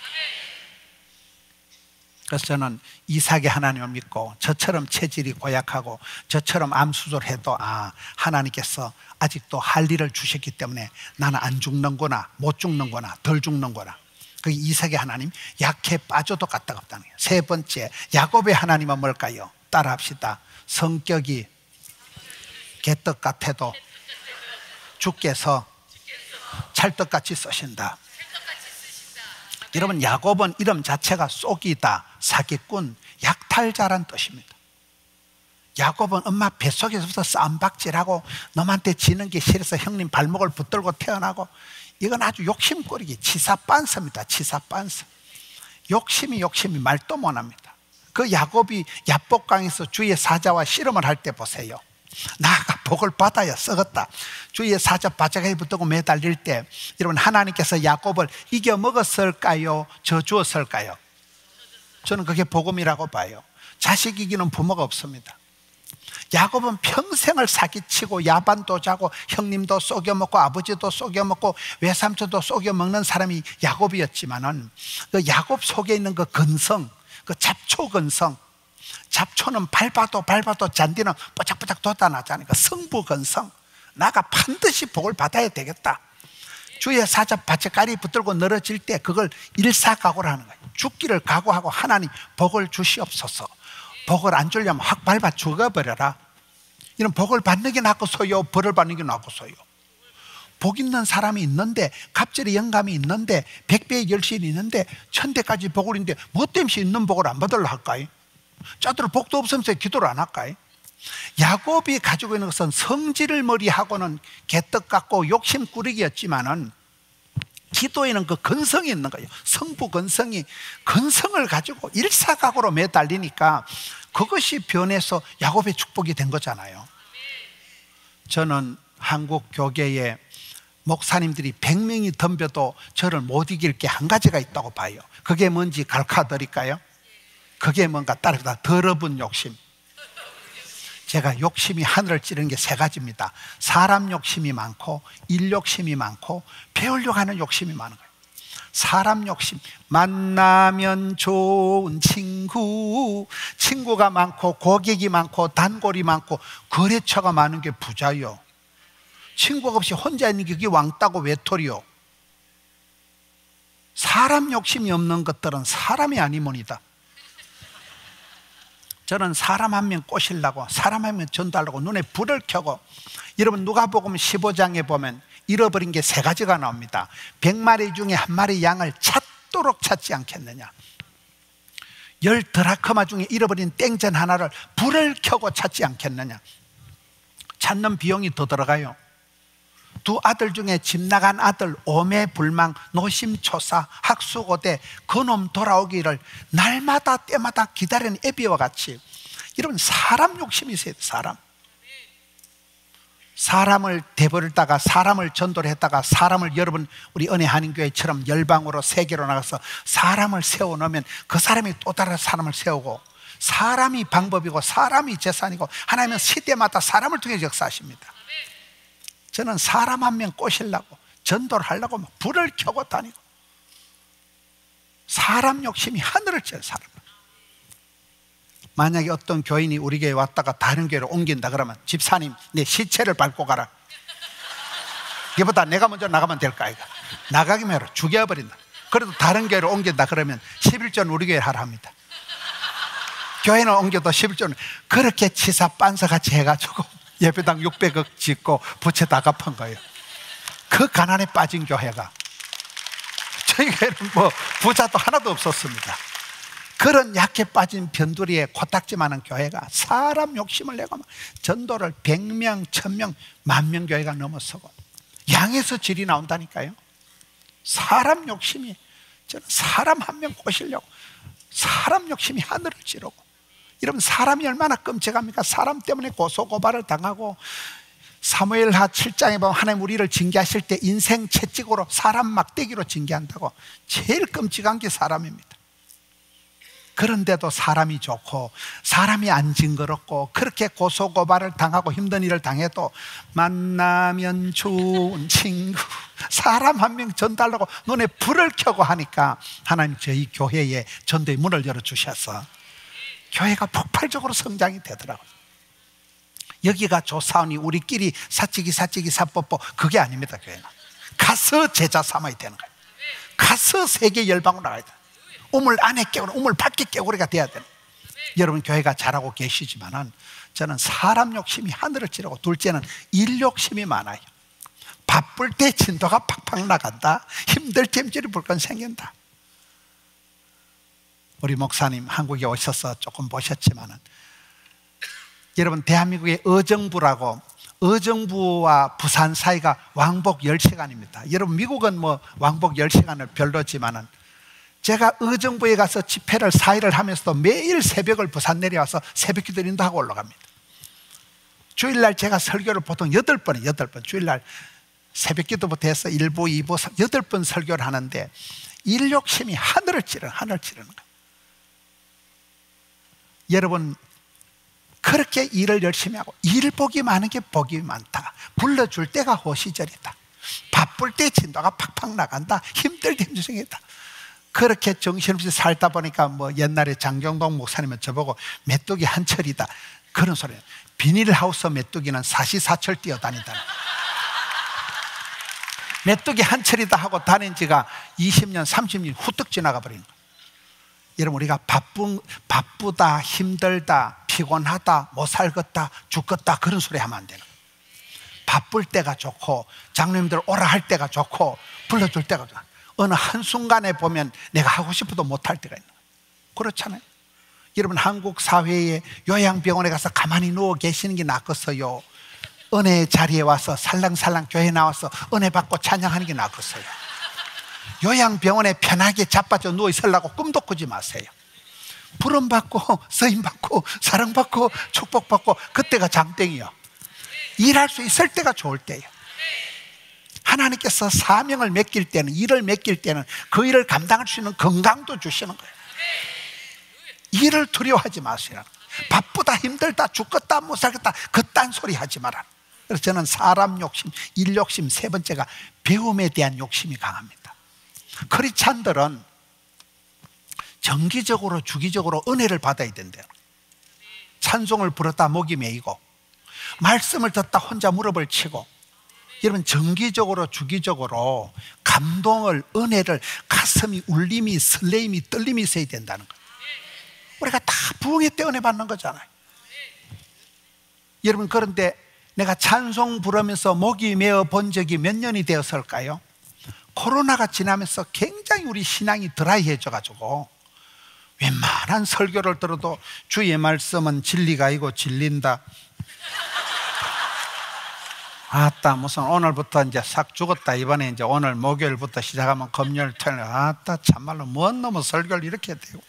그래서 저는 이삭의 하나님을 믿고 저처럼 체질이 고약하고 저처럼 암 수술해도 하나님께서 아직도 할 일을 주셨기 때문에 나는 안 죽는구나, 못 죽는구나, 덜 죽는구나. 그 이삭의 하나님, 약해 빠져도 까딱없다는 거예요. 3번째, 야곱의 하나님은 뭘까요? 따라합시다. 성격이 개떡 같아도 주께서 찰떡같이 쓰신다. 여러분, 야곱은 이름 자체가 쏙이다, 사기꾼, 약탈자란 뜻입니다. 야곱은 엄마 뱃속에서부터 쌈박질하고 너한테 지는 게 싫어서 형님 발목을 붙들고 태어나고, 이건 아주 욕심꾸리기, 치사빤스입니다. 치사빤스. 욕심이 말도 못합니다. 그 야곱이 야복강에서 주의 사자와 씨름을 할 때 보세요. 나가 복을 받아야 썩었다. 주의 사자 바짝하게 붙들고 매달릴 때 여러분, 하나님께서 야곱을 이겨 먹었을까요? 저주었을까요? 저는 그게 복음이라고 봐요. 자식 이기는 부모가 없습니다. 야곱은 평생을 사기치고 야반도 자고 형님도 속여먹고 아버지도 속여먹고 외삼촌도 속여먹는 사람이 야곱이었지만은 그 야곱 속에 있는 그 근성, 그 잡초 근성, 잡초는 밟아도 잔디는 뽀짝뽀짝 돋아나잖아요. 성부 근성, 나가 반드시 복을 받아야 되겠다. 주의 사자 바짝깔이 붙들고 늘어질 때 그걸 일사각오를 하는 거예요. 죽기를 각오하고 하나님 복을 주시옵소서. 복을 안 주려면 확 밟아 죽어버려라. 이런 복을 받는 게 낫고서요, 벌을 받는 게 낫고서요. 복 있는 사람이 있는데, 갑절의 영감이 있는데, 100배의 결실이 있는데, 1000대까지 복을 있는데 뭐 때문에 있는 복을 안 받으려 할까요? 짜들 복도 없으면서 기도를 안 할까요? 야곱이 가지고 있는 것은 성질을 머리하고는 개떡 같고 욕심꾸러기였지만은 기도에는 그 근성이 있는 거예요. 성부 근성이, 근성을 가지고 일사각오로 매달리니까 그것이 변해서 야곱의 축복이 된 거잖아요. 저는 한국 교계에 목사님들이 100명이 덤벼도 저를 못 이길 게 한 가지가 있다고 봐요. 그게 뭔지 가르쳐드릴까요? 그게 뭔가 따르다 더러운 욕심. 제가 욕심이 하늘을 찌르는 게 3가지입니다. 사람 욕심이 많고, 일 욕심이 많고, 배우려고 하는 욕심이 많은 거예요. 사람 욕심, 만나면 좋은 친구가 많고 고객이 많고 단골이 많고 거래처가 많은 게 부자요. 친구가 없이 혼자 있는 게 그게 왕따고 외톨이요. 사람 욕심이 없는 것들은 사람이 아니모니다. 저는 사람 한 명 꼬시려고, 사람 한 명 전달하고 눈에 불을 켜고, 여러분 누가복음 15장에 보면 잃어버린 게 3가지가 나옵니다. 100마리 중에 1마리 양을 찾도록 찾지 않겠느냐. 10드라크마 중에 잃어버린 땡전 하나를 불을 켜고 찾지 않겠느냐. 찾는 비용이 더 들어가요. 2 아들 중에 집 나간 아들 오매불망 노심초사 학수고대 그놈 돌아오기를 날마다 때마다 기다리는 애비와 같이, 여러분 사람 욕심이 있어야 돼요. 사람을 대버리다가 사람을 전도를 했다가 사람을, 여러분 우리 은혜 한인교회처럼 열방으로 세계로 나가서 사람을 세워놓으면 그 사람이 또 다른 사람을 세우고, 사람이 방법이고 사람이 재산이고 하나님은 시대마다 사람을 통해 역사하십니다. 저는 사람 한 명 꼬시려고 전도를 하려고 불을 켜고 다니고, 사람 욕심이 하늘을 찌르는 사람. 만약에 어떤 교인이 우리 교회에 왔다가 다른 교회로 옮긴다 그러면 집사님 내 시체를 밟고 가라. 이보다 내가 먼저 나가면 될까? 이거 나가기만 해라. 죽여버린다. 그래도 다른 교회로 옮긴다 그러면 11조는 우리 교회를 하라 합니다. 교회는 옮겨도 11조는 그렇게 치사 빤서같이 해가지고 예배당 600억 짓고 부채 다 갚은 거예요. 그 가난에 빠진 교회가, 저희 교회는 뭐 부자도 하나도 없었습니다. 그런 약해 빠진 변두리에 코딱지 많은 교회가 사람 욕심을 내고 전도를 100명, 1000명, 10,000명 교회가 넘어서고 양에서 질이 나온다니까요. 사람 욕심이 저는 사람 한 명 꼬시려고 사람 욕심이 하늘을 찌르고, 여러분 사람이 얼마나 끔찍합니까? 사람 때문에 고소고발을 당하고, 사무엘하 7장에 보면 하나님 우리를 징계하실 때 인생 채찍으로 사람 막대기로 징계한다고. 제일 끔찍한 게 사람입니다. 그런데도 사람이 좋고 사람이 안 징그럽고, 그렇게 고소고발을 당하고 힘든 일을 당해도 만나면 좋은 친구, 사람 한 명 전달하고 눈에 불을 켜고 하니까 하나님 저희 교회에 전도의 문을 열어주셔서 교회가 폭발적으로 성장이 되더라고요. 여기가 조사원이 우리끼리 사치기 사뽀뽀 그게 아닙니다. 교회는 가서 제자 삼아야 되는 거예요. 가서 세계 열방으로 나가야 돼요. 우물 안에 깨우리, 우물 밖에 깨우리가 돼야 돼요. 여러분 교회가 잘하고 계시지만은 저는 사람 욕심이 하늘을 찌르고, 둘째는 일 욕심이 많아요. 바쁠 때 진도가 팍팍 나간다. 힘들 잼질이 불건 생긴다. 우리 목사님 한국에 오셔서 조금 보셨지만은, 여러분 대한민국의 의정부라고, 의정부와 부산 사이가 왕복 10시간입니다. 여러분 미국은 뭐 왕복 10시간을 별로지만은, 제가 의정부에 가서 집회를 4일을 하면서도 매일 새벽을 부산 내려와서 새벽기도 인도하고 올라갑니다. 주일날 제가 설교를 보통 8번 주일날 새벽기도부터 해서 1부, 2부, 8번 설교를 하는데, 일 욕심이 하늘을 찌르는 거예요. 여러분 그렇게 일을 열심히 하고, 일 복이 많은 게 복이 많다. 불러줄 때가 호시절이다. 바쁠 때 진도가 팍팍 나간다. 힘들 때 힘들다. 그렇게 정신없이 살다 보니까 뭐 옛날에 장경동 목사님은 저보고 메뚜기 한 철이다 그런 소리예요. 비닐하우스 메뚜기는 사시사철 뛰어다닌다. 메뚜기 한 철이다 하고 다닌 지가 20년 30년 후딱 지나가 버리는 거예요. 여러분 우리가 바쁘다, 힘들다, 피곤하다, 못 살겠다, 죽겠다 그런 소리 하면 안 되는 거예요. 바쁠 때가 좋고, 장로님들 오라 할 때가 좋고, 불러줄 때가 좋고, 어느 한순간에 보면 내가 하고 싶어도 못할 때가 있는 거예요. 그렇잖아요. 여러분 한국 사회에 요양병원에 가서 가만히 누워 계시는 게 낫겠어요? 은혜의 자리에 와서 살랑살랑 교회 나와서 은혜 받고 찬양하는 게 낫겠어요? 요양병원에 편하게 자빠져 누워 있으려고 꿈도 꾸지 마세요. 부름받고 쓰임받고 사랑받고 축복받고 그때가 장땡이요. 일할 수 있을 때가 좋을 때예요. 하나님께서 사명을 맡길 때는, 일을 맡길 때는 그 일을 감당할 수 있는 건강도 주시는 거예요. 일을 두려워하지 마세요. 바쁘다, 힘들다, 죽겠다, 못 살겠다 그딴 소리 하지 마라. 그래서 저는 사람 욕심, 일 욕심, 세 번째가 배움에 대한 욕심이 강합니다. 크리스찬들은 정기적으로 주기적으로 은혜를 받아야 된대요. 찬송을 부르다 목이 메이고, 말씀을 듣다 혼자 무릎을 치고, 여러분 정기적으로 주기적으로 감동을, 은혜를, 가슴이 울림이, 설레임이, 떨림이 있어야 된다는 거예요. 우리가 다 부흥회 때 은혜 받는 거잖아요. 여러분 그런데 내가 찬송 부르면서 목이 메어 본 적이 몇 년이 되었을까요? 코로나가 지나면서 굉장히 우리 신앙이 드라이해져 가지고 웬만한 설교를 들어도 주의 말씀은 진리가 아니고 진린다. 아따 무슨 오늘부터 이제 싹 죽었다. 이번에 이제 오늘 목요일부터 시작하면 금요일 토요일, 아따 참말로 뭔 놈의 설교를 이렇게 되고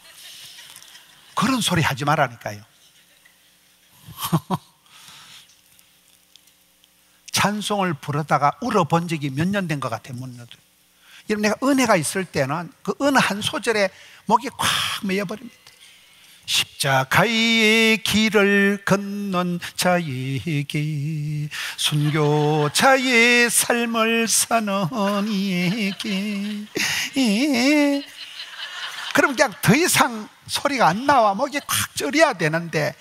그런 소리 하지 말라니까요. 찬송을 부르다가 울어본 적이 몇 년 된 것 같아요. 여러분 내가 은혜가 있을 때는 그 어느 한 소절에 목이 콱 메여버립니다. 십자가의 길을 건넌 자에게, 순교자의 삶을 사는 이에게, 그럼 그냥 더 이상 소리가 안 나와. 목이 콱 쫄여야 되는데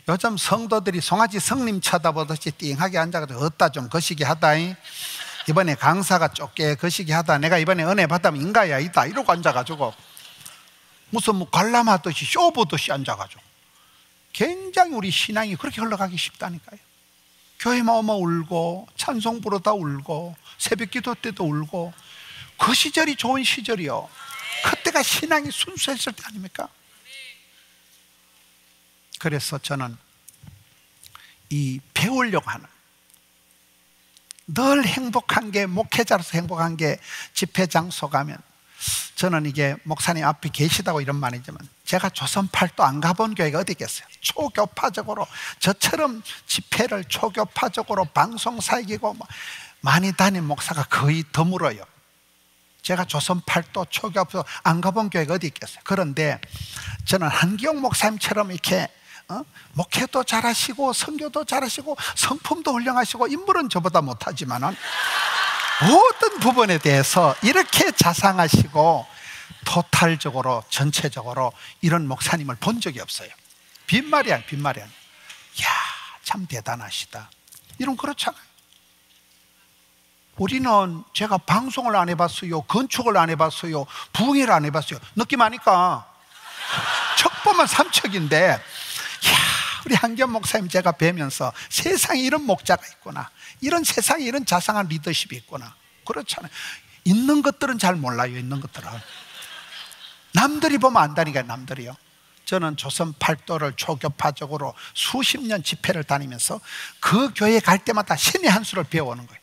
요즘 성도들이 송아지 성님 쳐다보듯이 띵하게 앉아가지고 어따 좀 거시기 하다, 이번에 강사가 좁게 거시기 하다, 내가 이번에 은혜 받으면 인가야 있다 이러고 앉아가지고 무슨 뭐 관람하듯이 쇼 보듯이 앉아가지고 굉장히 우리 신앙이 그렇게 흘러가기 쉽다니까요. 교회만 오면 울고, 찬송 부르다 울고, 새벽기도 때도 울고, 그 시절이 좋은 시절이요. 그때가 신앙이 순수했을 때 아닙니까? 그래서 저는 이 배우려고 하는, 늘 행복한 게, 목회자로서 행복한 게 집회 장소 가면 저는 이게 목사님 앞에 계시다고 이런 말이지만 제가 조선 팔도 안 가본 교회가 어디 있겠어요? 초교파적으로 저처럼 집회를 초교파적으로 방송사역이고 많이 다닌 목사가 거의 드물어요. 제가 조선 팔도 초교파 안 가본 교회가 어디 있겠어요? 그런데 저는 한기용 목사님처럼 이렇게 목회도 잘하시고 선교도 잘하시고 성품도 훌륭하시고 인물은 저보다 못하지만은 모든 부분에 대해서 이렇게 자상하시고 토탈적으로 전체적으로 이런 목사님을 본 적이 없어요. 빈말이 아니야, 빈말이 아니야. 이야, 참 대단하시다. 이런 그렇잖아요. 우리는 제가 방송을 안 해봤어요, 건축을 안 해봤어요, 부흥회를 안 해봤어요. 느낌 아니까 척 보면 삼척인데, 이야, 우리 한겸 목사님 제가 뵈면서 세상에 이런 목자가 있구나, 이런 세상에 이런 자상한 리더십이 있구나. 그렇잖아요. 있는 것들은 잘 몰라요. 있는 것들은 남들이 보면 안다니까요. 남들이요. 저는 조선 팔도를 초교파적으로 수십 년 집회를 다니면서 그 교회 갈 때마다 신의 한 수를 배워오는 거예요.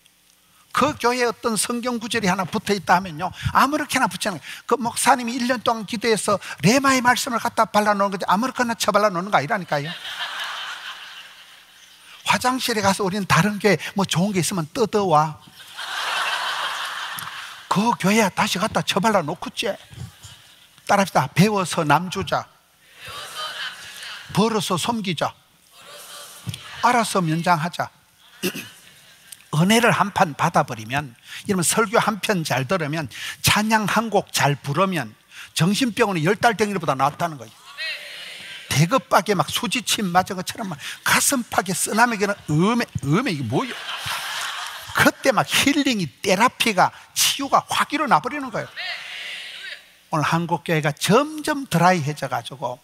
그 교회에 어떤 성경 구절이 하나 붙어 있다 하면요, 아무렇게나 붙이는 거예요. 그 목사님이 1년 동안 기도해서 레마의 말씀을 갖다 발라놓은 거지 아무렇게나 쳐발라놓는 거 아니라니까요. 화장실에 가서 우리는 다른 교회 뭐 좋은 게 있으면 뜯어와. 그 교회에 다시 갖다 쳐발라 놓고지. 따라합시다. 배워서 남주자, 벌어서 섬기자, 알아서 면장하자. 은혜를 한 판 받아버리면, 이러면 설교 한 편 잘 들으면, 찬양 한 곡 잘 부르면 정신병원이 10달덩이보다 낫다는 거예요. 대급박에 막 수지침 맞은 것처럼 막 가슴팍에 쓰나미게는 음에 이게 뭐예요? 그때 막 힐링이, 테라피가, 치유가 확 일어나버리는 거예요. 오늘 한국교회가 점점 드라이해져 가지고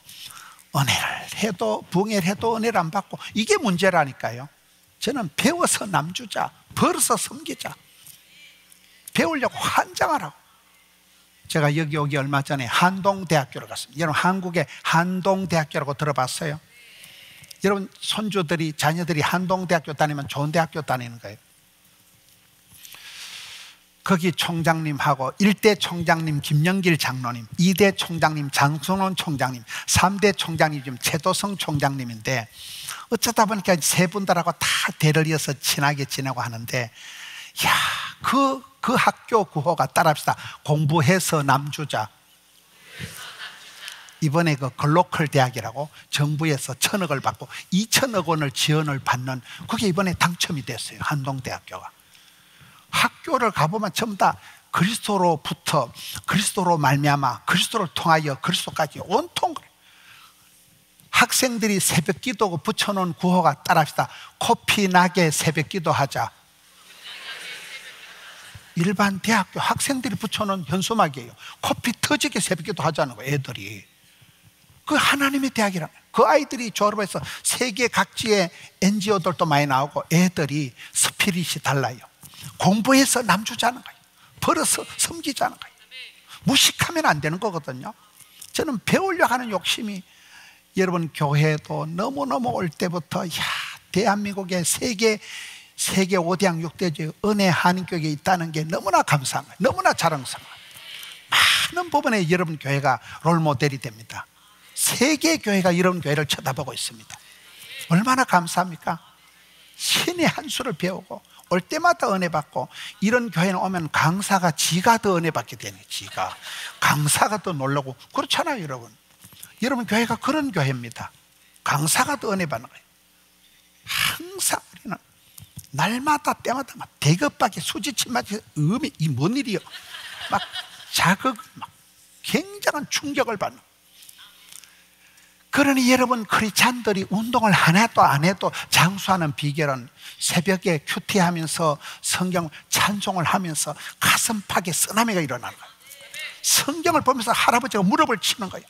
은혜를 해도 부흥회를 해도 은혜를 안 받고, 이게 문제라니까요. 저는 배워서 남주자, 벌어서 섬기자. 배우려고 환장하라고. 제가 여기 오기 얼마 전에 한동대학교를 갔습니다. 여러분, 한국의 한동대학교라고 들어봤어요? 여러분, 손주들이, 자녀들이 한동대학교 다니면 좋은 대학교 다니는 거예요. 거기 총장님하고 1대 총장님 김영길 장로님, 2대 총장님 장순원 총장님, 3대 총장님 지금 최도성 총장님인데, 어쩌다 보니까 세 분들하고 다 대를 이어서 친하게 지내고 하는데, 야, 그 학교 구호가, 따라합시다. 공부해서 남주자. 이번에 그 글로컬 대학이라고 정부에서 1,000억을 받고 2,000억 원을 지원을 받는, 그게 이번에 당첨이 됐어요. 한동대학교가. 학교를 가보면 전부 다 그리스도로부터, 그리스도로 말미암아, 그리스도를 통하여, 그리스도까지 온통 그래요. 학생들이 새벽 기도고 붙여놓은 구호가, 따라합시다. 코피 나게 새벽 기도하자. 일반 대학교 학생들이 붙여놓은 현수막이에요. 코피 터지게 새벽 기도하자는 거예요. 애들이. 그 하나님의 대학이라. 그 아이들이 졸업해서 세계 각지의 NGO들도 많이 나오고, 애들이 스피릿이 달라요. 공부해서 남주자는 거예요. 벌어서 섬기자는 거예요. 무식하면 안 되는 거거든요. 저는 배우려고 하는 욕심이, 여러분 교회도 너무너무 올 때부터, 야, 대한민국의 세계 5대양 6대주 은혜 한인교회에 있다는 게 너무나 감사한 거예요. 너무나 자랑스러워요. 많은 부분에 여러분 교회가 롤모델이 됩니다. 세계 교회가 이런 교회를 쳐다보고 있습니다. 얼마나 감사합니까? 신의 한 수를 배우고 올 때마다 은혜 받고, 이런 교회는 오면 강사가 지가 더 은혜 받게 되는 거예요. 지가 강사가 더 놀라고. 그렇잖아요. 여러분 교회가 그런 교회입니다. 강사가 더 은혜 받는 거예요. 항상 우리는 날마다 때마다 막 대급박에 수지침 맞이 음이, 이 뭔 일이요? 막 자극, 막 굉장한 충격을 받는. 그러니 여러분, 크리스찬들이 운동을 하나도 안 해도 장수하는 비결은 새벽에 큐티하면서 성경 찬송을 하면서 가슴팍에 쓰나미가 일어나는 거예요. 성경을 보면서 할아버지가 무릎을 치는 거예요.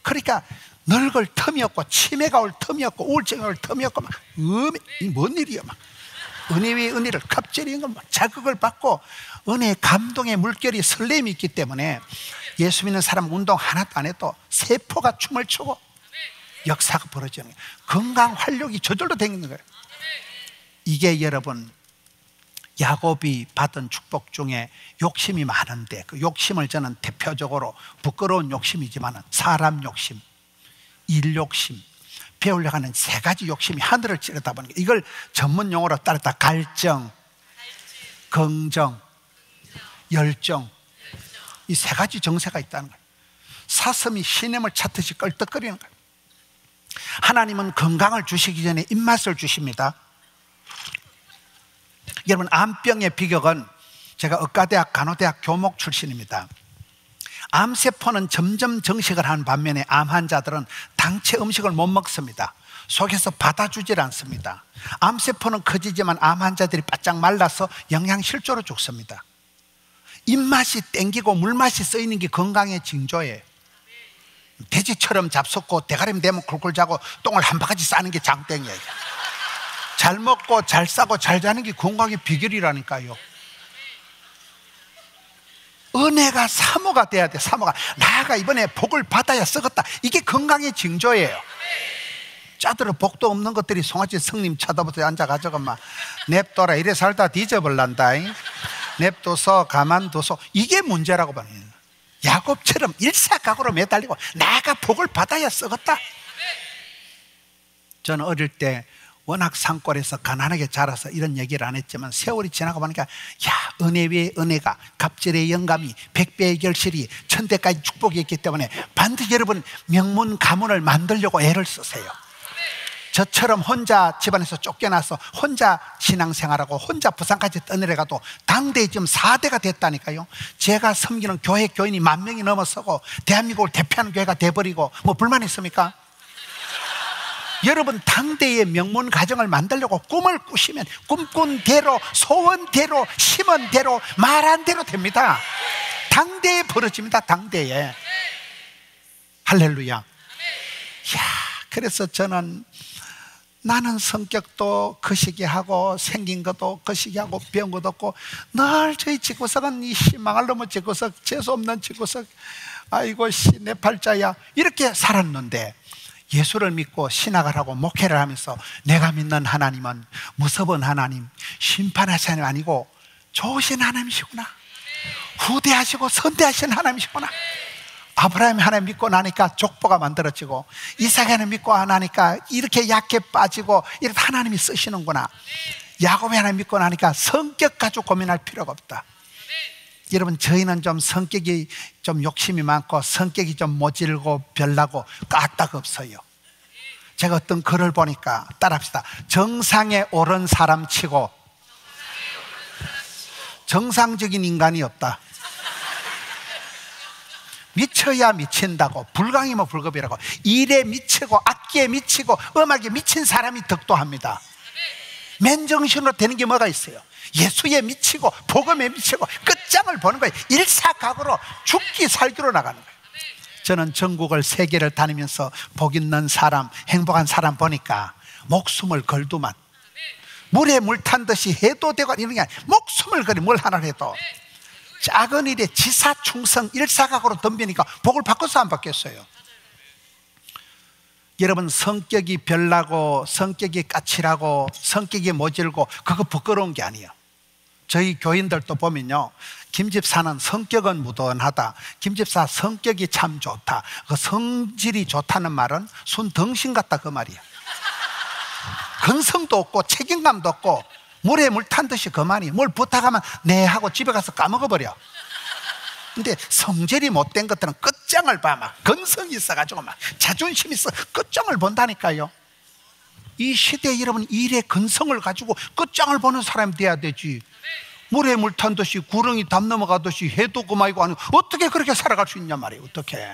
그러니까 늙을 틈이 없고, 치매가 올 틈이 없고, 우울증이 올 틈이 없고, 막 이 뭔 일이야? 막 은혜 위에 은혜를 갑자기 막 자극을 받고, 은혜의 감동의 물결이, 설렘이 있기 때문에 예수 믿는 사람 운동 하나도 안 해도 세포가 춤을 추고 역사가 벌어지는 거예요. 건강 활력이 저절로 되는 거예요. 이게 여러분, 야곱이 받은 축복 중에 욕심이 많은데 그 욕심을 저는 대표적으로 부끄러운 욕심이지만 사람 욕심, 일 욕심, 배우려고 하는 세 가지 욕심이 하늘을 찌르다 보니까 이걸 전문 용어로 따르다 갈증, 긍정, 열정, 이 세 가지 정세가 있다는 거예요. 사슴이 시냇을 찾듯이 끌떡거리는 거예요. 하나님은 건강을 주시기 전에 입맛을 주십니다. 여러분, 암병의 비격은, 제가 의과대학 간호대학 교목 출신입니다. 암세포는 점점 정식을 하는 반면에 암 환자들은 당체 음식을 못 먹습니다. 속에서 받아주질 않습니다. 암세포는 커지지만 암 환자들이 바짝 말라서 영양실조로 죽습니다. 입맛이 땡기고 물맛이 쓰이는 게 건강의 징조예요. 돼지처럼 잡숫고 대가리 대면 굴굴 자고 똥을 한 바가지 싸는 게 장땡이에요. 잘 먹고 잘 싸고 잘 자는 게 건강의 비결이라니까요. 은혜가 사모가 돼야 돼. 사모가, 나가 이번에 복을 받아야 썩었다, 이게 건강의 징조예요. 짜들어 복도 없는 것들이 송아지 성님 쳐다보고 앉아가지고 막 냅둬라 이래 살다 뒤져버란다, 냅둬서 가만둬서, 이게 문제라고 봐요. 야곱처럼 일사각오로 매달리고 나가 복을 받아야 썩었다. 저는 어릴 때 워낙 산골에서 가난하게 자라서 이런 얘기를 안 했지만 세월이 지나고 보니까, 야, 은혜 위에 은혜가, 갑절의 영감이, 백배의 결실이, 천대까지 축복이 있기 때문에 반드시 여러분 명문 가문을 만들려고 애를 쓰세요. 저처럼 혼자 집안에서 쫓겨나서 혼자 신앙생활하고 혼자 부산까지 떠내려가도 당대에 지금 4대가 됐다니까요. 제가 섬기는 교회 교인이 10,000명이 넘어서고 대한민국을 대표하는 교회가 돼버리고, 뭐 불만 있습니까? 여러분, 당대의 명문 가정을 만들려고 꿈을 꾸시면 꿈꾼 대로, 소원대로, 심은 대로, 말한 대로 됩니다. 당대에 벌어집니다. 당대에. 할렐루야. 이야, 그래서 저는 나는 성격도 거시기하고 생긴 것도 거시기하고 배운 것도 없고 늘 저희 집구석은 이 희망을 넘어 집구석, 재수없는 집구석, 아이고 내 팔자야, 이렇게 살았는데 예수를 믿고 신학을 하고 목회를 하면서 내가 믿는 하나님은 무서운 하나님, 심판하시는 하나님 아니고 좋으신 하나님이시구나, 후대하시고 선대하신 하나님이시구나. 아브라함이 하나님 믿고 나니까 족보가 만들어지고, 이삭이 하나님 믿고 나니까 이렇게 약해 빠지고, 이렇게 하나님이 쓰시는구나. 야곱이 하나님 믿고 나니까 성격 가지고 고민할 필요가 없다. 여러분, 저희는 좀 성격이 좀 욕심이 많고 성격이 좀 모질고 별나고 까딱 없어요. 제가 어떤 글을 보니까 따라합시다. 정상에 오른 사람 치고 정상적인 인간이 없다. 미쳐야 미친다고, 불강이면 불급이라고. 일에 미치고 악기에 미치고 음악에 미친 사람이 덕도합니다. 맨정신으로 되는 게 뭐가 있어요? 예수에 미치고 복음에 미치고 끝장을 보는 거예요. 일사각오로 죽기 살기로 나가는 거예요. 저는 전국을 세계를 다니면서 복 있는 사람, 행복한 사람 보니까 목숨을 걸두만, 물에 물 탄 듯이 해도 되고 이런 게 아니라 목숨을 걸이 뭘 하나 해도 작은 일에 지사충성 일사각오로 덤비니까 복을 받겠어 안 받겠어요? 여러분, 성격이 별나고 성격이 까칠하고 성격이 모질고 그거 부끄러운 게 아니에요. 저희 교인들도 보면요, 김집사는 성격은 무던하다, 김집사 성격이 참 좋다, 그 성질이 좋다는 말은 순덩신 같다 그 말이에요. 근성도 없고 책임감도 없고 물에 물 탄 듯이 그만이, 뭘 부탁하면 네 하고 집에 가서 까먹어버려. 근데 성질이 못된 것들은 끝장을 봐. 막 근성이 있어가지고 막 자존심이 있어 끝장을 본다니까요. 이 시대에 여러분, 일의 근성을 가지고 끝장을 보는 사람이 돼야 되지. 물에 물 탄 듯이 구렁이 담 넘어가듯이 해도 그만이고 아니고 어떻게 그렇게 살아갈 수 있냔 말이에요. 어떻게?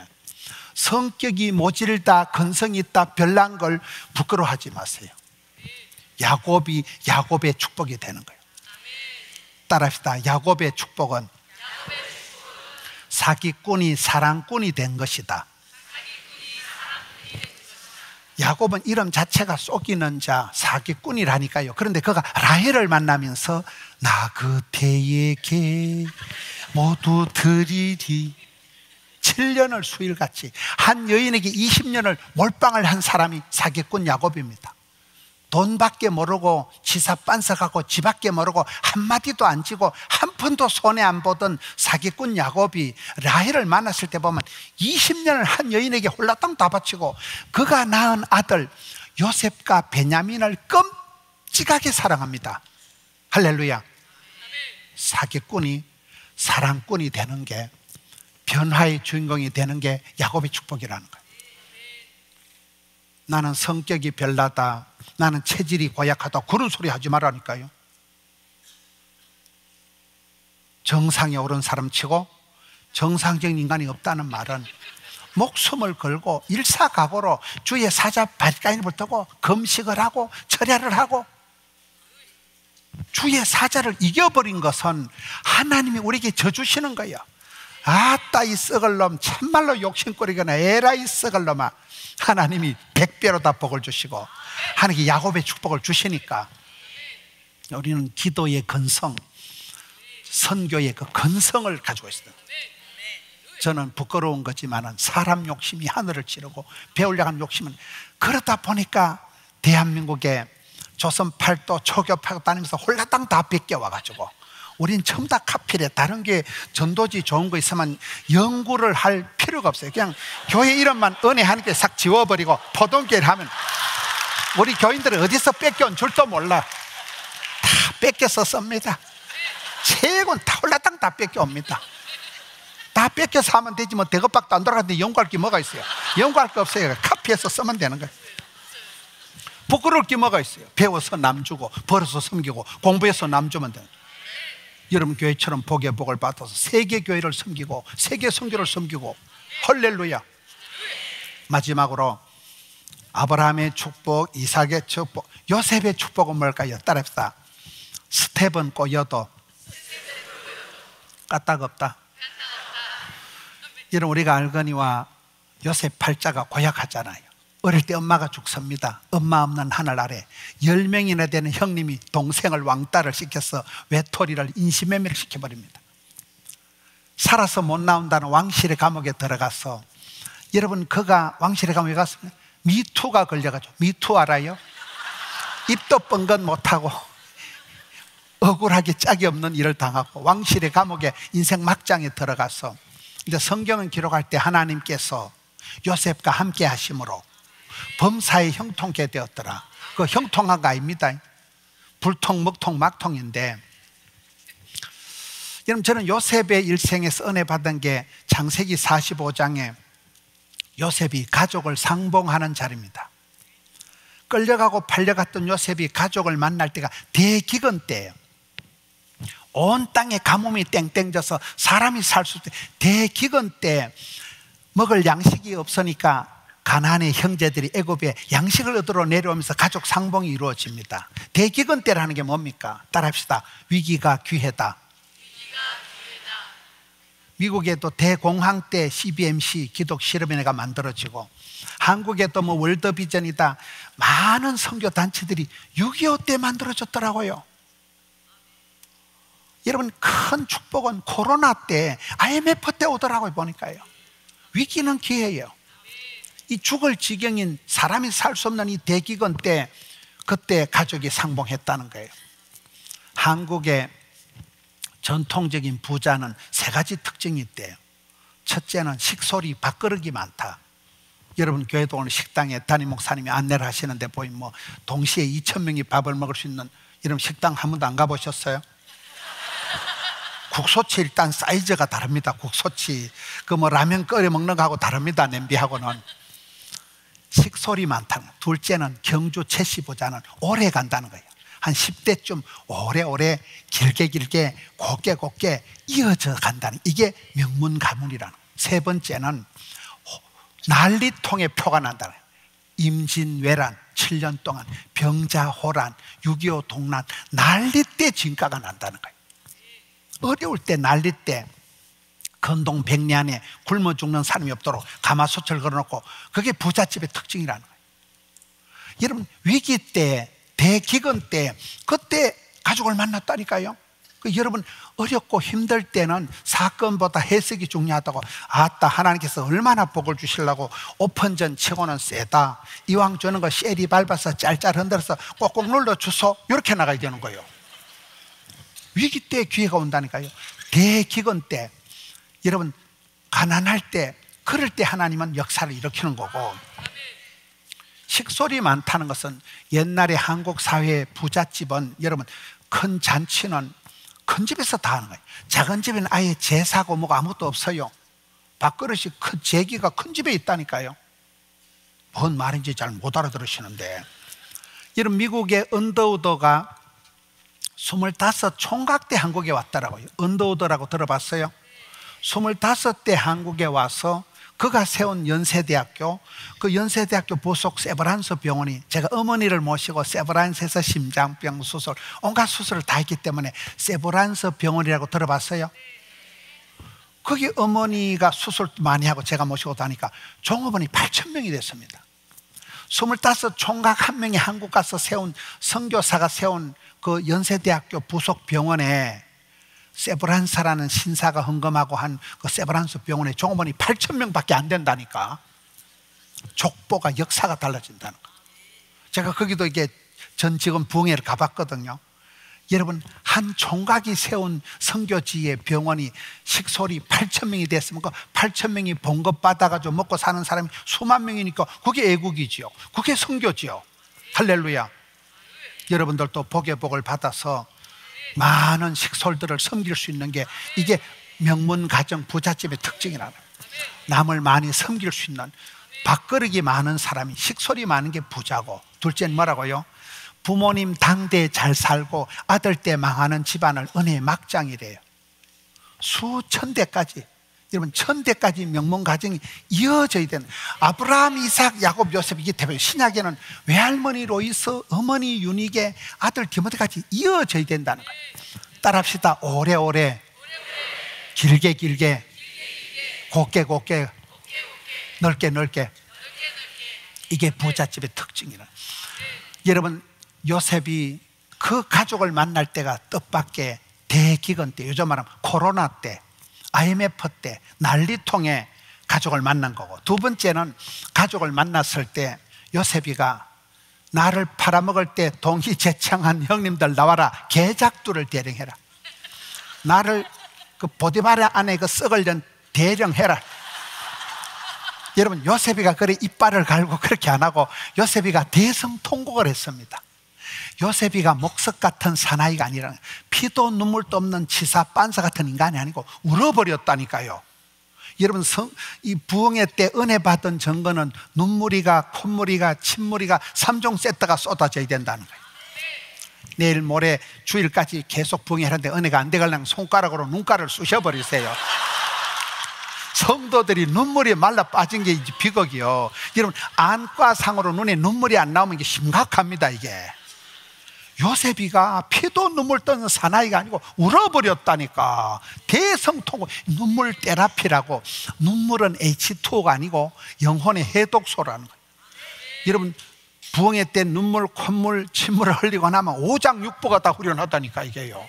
성격이 모질다, 근성이 있다, 별난 걸 부끄러워하지 마세요. 야곱이 야곱의 축복이 되는 거예요. 따라합시다. 야곱의 축복은 사기꾼이 사랑꾼이 된 것이다. 야곱은 이름 자체가 속이는 자, 사기꾼이라니까요. 그런데 그가 라헬을 만나면서 나 그대에게 모두 드리리, 7년을 수일같이 한 여인에게 20년을 몰빵을 한 사람이 사기꾼 야곱입니다. 돈밖에 모르고 지사빤석하고 지밖에 모르고 한마디도 안 지고 한 푼도 손에 안 보던 사기꾼 야곱이 라헬을 만났을 때 보면 20년을 한 여인에게 홀라당 다 바치고 그가 낳은 아들 요셉과 베냐민을 끔찍하게 사랑합니다. 할렐루야. 사기꾼이 사랑꾼이 되는 게, 변화의 주인공이 되는 게 야곱의 축복이라는 거예요. 나는 성격이 별나다, 나는 체질이 고약하다, 그런 소리 하지 말라니까요. 정상에 오른 사람 치고 정상적인 인간이 없다는 말은 목숨을 걸고 일사각오로 주의 사자 발가락을 붙들고 금식을 하고 절야를 하고 주의 사자를 이겨버린 것은 하나님이 우리에게 져주시는 거예요. 아따 이 썩을 놈, 참말로 욕심거리거나 에라 이 썩을 놈아, 하나님이 100배로 다 복을 주시고 하나님이 야곱의 축복을 주시니까 우리는 기도의 근성, 선교의 그 근성을 가지고 있어요. 저는 부끄러운 거지만 사람 욕심이 하늘을 찌르고 배우려고 하는 욕심은, 그러다 보니까 대한민국에 조선 팔도 초교파고 다니면서 홀라당 다 뺏겨와가지고 우린 전부 다 카필에, 다른 게 전도지 좋은 거 있으면 연구를 할 필요가 없어요. 그냥 교회 이름만 은혜 하나님께 싹 지워버리고 포동기를 하면 우리 교인들은 어디서 뺏겨온 줄도 몰라. 다 뺏겨서 씁니다. 최고는 다 홀라당 다 뺏겨옵니다. 다 뺏겨서 하면 되지 뭐 대것박도 안 돌아가는데 연구할 게 뭐가 있어요? 연구할 게 없어요. 카피해서 쓰면 되는 거예요. 부끄러울 게 뭐가 있어요? 배워서 남 주고 벌어서 섬기고 공부해서 남 주면 돼요. 여러분 교회처럼 복의 복을 받아서 세계 교회를 섬기고 세계 선교를 섬기고, 할렐루야. 마지막으로 아브라함의 축복, 이삭의 축복, 요셉의 축복은 뭘까요? 따라합시다. 스텝은 꼬여도 까딱없다. 여러분 우리가 알거니와 요셉 팔자가 고약하잖아요. 어릴 때 엄마가 죽습니다. 엄마 없는 하늘 아래 10명이나 되는 형님이 동생을 왕따를 시켜서 외톨이를 인신매매를 시켜버립니다. 살아서 못 나온다는 왕실의 감옥에 들어가서, 여러분 그가 왕실의 감옥에 갔으면 미투가 걸려가지고, 미투 알아요? 입도 뻥긋 못하고 억울하게 짝이 없는 일을 당하고 왕실의 감옥에 인생 막장에 들어가서, 근데 성경은 기록할 때 하나님께서 요셉과 함께 하심으로 범사에 형통케 되었더라. 그 형통한 거 아닙니다. 불통, 먹통, 막통인데, 여러분 저는 요셉의 일생에서 은혜 받은 게 창세기 45장에 요셉이 가족을 상봉하는 자리입니다. 끌려가고 팔려갔던 요셉이 가족을 만날 때가 대기근 때예요. 온 땅에 가뭄이 땡땡져서 사람이 살 수 없대. 대기근 때 먹을 양식이 없으니까 가나안의 형제들이 애굽에 양식을 얻으러 내려오면서 가족 상봉이 이루어집니다. 대기근 때라는 게 뭡니까? 따라합시다. 위기가 기회다. 미국에도 대공황 때 CBMC 기독 실험회가 만들어지고, 한국에도 뭐 월드비전이다, 많은 선교 단체들이 6.25 때 만들어졌더라고요. 여러분 큰 축복은 코로나 때, IMF 때 오더라고요. 보니까요. 위기는 기회예요. 이 죽을 지경인 사람이 살 수 없는 이 대기근 때, 그때 가족이 상봉했다는 거예요. 한국의 전통적인 부자는 세 가지 특징이 있대요. 첫째는 식솔이 밥그릇이 많다. 여러분 교회도 오늘 식당에 담임 목사님이 안내를 하시는데 보면 뭐 동시에 2,000명이 밥을 먹을 수 있는 이런 식당 한 번도 안 가보셨어요? 국소치 일단 사이즈가 다릅니다. 국소치 그 뭐 라면 끓여 먹는 거하고 다릅니다. 냄비하고는. 식솔이 많다는 거예요. 둘째는 경주 채씨 부자는 오래 간다는 거예요. 한 10대쯤 오래오래 길게 곱게 이어져 간다는, 이게 명문 가문이라는 거예요. 세 번째는 난리통의 표가 난다는 거예요. 임진왜란 7년 동안 병자호란 6.25 동란 난리 때 진가가 난다는 거예요. 어려울 때 난리 때 건동 백리 안에 굶어 죽는 사람이 없도록 가마솥을 걸어놓고, 그게 부잣집의 특징이라는 거예요. 여러분 위기 때, 대기근 때, 그때 가족을 만났다니까요. 여러분, 어렵고 힘들 때는 사건보다 해석이 중요하다고. 아따, 하나님께서 얼마나 복을 주시려고 오픈전 치고는 세다, 이왕 주는 거 쉐리 밟아서 짤짤 흔들어서 꼭꼭 눌러주소, 이렇게 나가야 되는 거예요. 위기 때 기회가 온다니까요. 대기근 때, 여러분, 가난할 때, 그럴 때 하나님은 역사를 일으키는 거고, 식솔이 많다는 것은 옛날에 한국 사회의 부잣집은, 여러분, 큰 잔치는 큰 집에서 다 하는 거예요. 작은 집에는 아예 제사고 뭐가 아무것도 없어요. 밥그릇이 제기가 큰 집에 있다니까요. 뭔 말인지 잘 못 알아들으시는데, 여러분, 미국의 언더우더가 25 총각 때 한국에 왔더라고요. 언더우더라고 들어봤어요? 25대 한국에 와서 그가 세운 연세대학교, 그 연세대학교 부속 세브란스 병원이, 제가 어머니를 모시고 세브란스에서 심장병 수술, 온갖 수술을 다 했기 때문에 세브란스 병원이라고 들어봤어요? 거기 어머니가 수술 많이 하고 제가 모시고 다니까 종업원이 8,000명이 됐습니다. 25 총각 한 명이 한국 가서 세운, 선교사가 세운 그 연세대학교 부속 병원에 세브란스라는 신사가 헌금하고 한 그 세브란스 병원의 종업원이 8,000명밖에 안 된다니까. 족보가, 역사가 달라진다는 거. 제가 거기도 이게 전 직원 부흥회를 가봤거든요. 여러분, 한 총각이 세운 선교지의 병원이 식솔이 8,000명이 됐으면 그 8,000명이 봉급 받아가지고 먹고 사는 사람이 수만 명이니까 그게 애국이지요. 그게 선교지요. 할렐루야. 여러분들도 복의 복을 받아서 많은 식솔들을 섬길 수 있는 게, 이게 명문 가정 부잣집의 특징이라는 거예요. 남을 많이 섬길 수 있는, 밥그릇이 많은 사람이, 식솔이 많은 게 부자고, 둘째는 뭐라고요? 부모님 당대에 잘 살고 아들 때 망하는 집안을 은혜의 막장이래요. 수천 대까지, 여러분, 1000대까지 명문 가정이 이어져야 되는, 아브라함, 이삭, 야곱, 요셉, 이게 대표. 신약에는 외할머니 로이스, 어머니 유니게, 아들 디모데까지 이어져야 된다는 거예요. 따라합시다. 오래오래, 길게 길게, 곱게 곱게, 넓게 넓게. 이게 부잣집의 특징이라. 여러분, 요셉이 그 가족을 만날 때가 뜻밖의 대기근 때, 요즘 말하면 코로나 때, IMF 때 난리통에 가족을 만난 거고, 두 번째는 가족을 만났을 때 요셉이가 나를 팔아먹을 때 동희제창한 형님들 나와라, 계작두를 대령해라. 나를 그 보디바라 안에 그 썩을 년 대령해라. 여러분, 요셉이가 그래 이빨을 갈고 그렇게 안 하고 요셉이가 대성통곡을 했습니다. 요셉이가 목석 같은 사나이가 아니라 피도 눈물도 없는 치사 빤사 같은 인간이 아니고 울어버렸다니까요. 여러분, 이 부흥회 때 은혜 받은 증거는 눈물이가, 콧물이가, 침물이가 3종 세트가 쏟아져야 된다는 거예요. 내일 모레 주일까지 계속 부흥회 하는데 은혜가 안 되려면 손가락으로 눈가를 쑤셔버리세요. 성도들이 눈물이 말라 빠진 게 이제 비극이요. 여러분, 안과상으로 눈에 눈물이 안 나오면 이게 심각합니다. 이게 요셉이가 피도 눈물 떠는 사나이가 아니고 울어버렸다니까. 대성통곡, 눈물 테라피라고. 눈물은 H2O가 아니고 영혼의 해독소라는 거예요. 여러분, 부흥회 때 눈물, 콧물, 침물을 흘리고 나면 오장육부가 다 후련하다니까 이게요.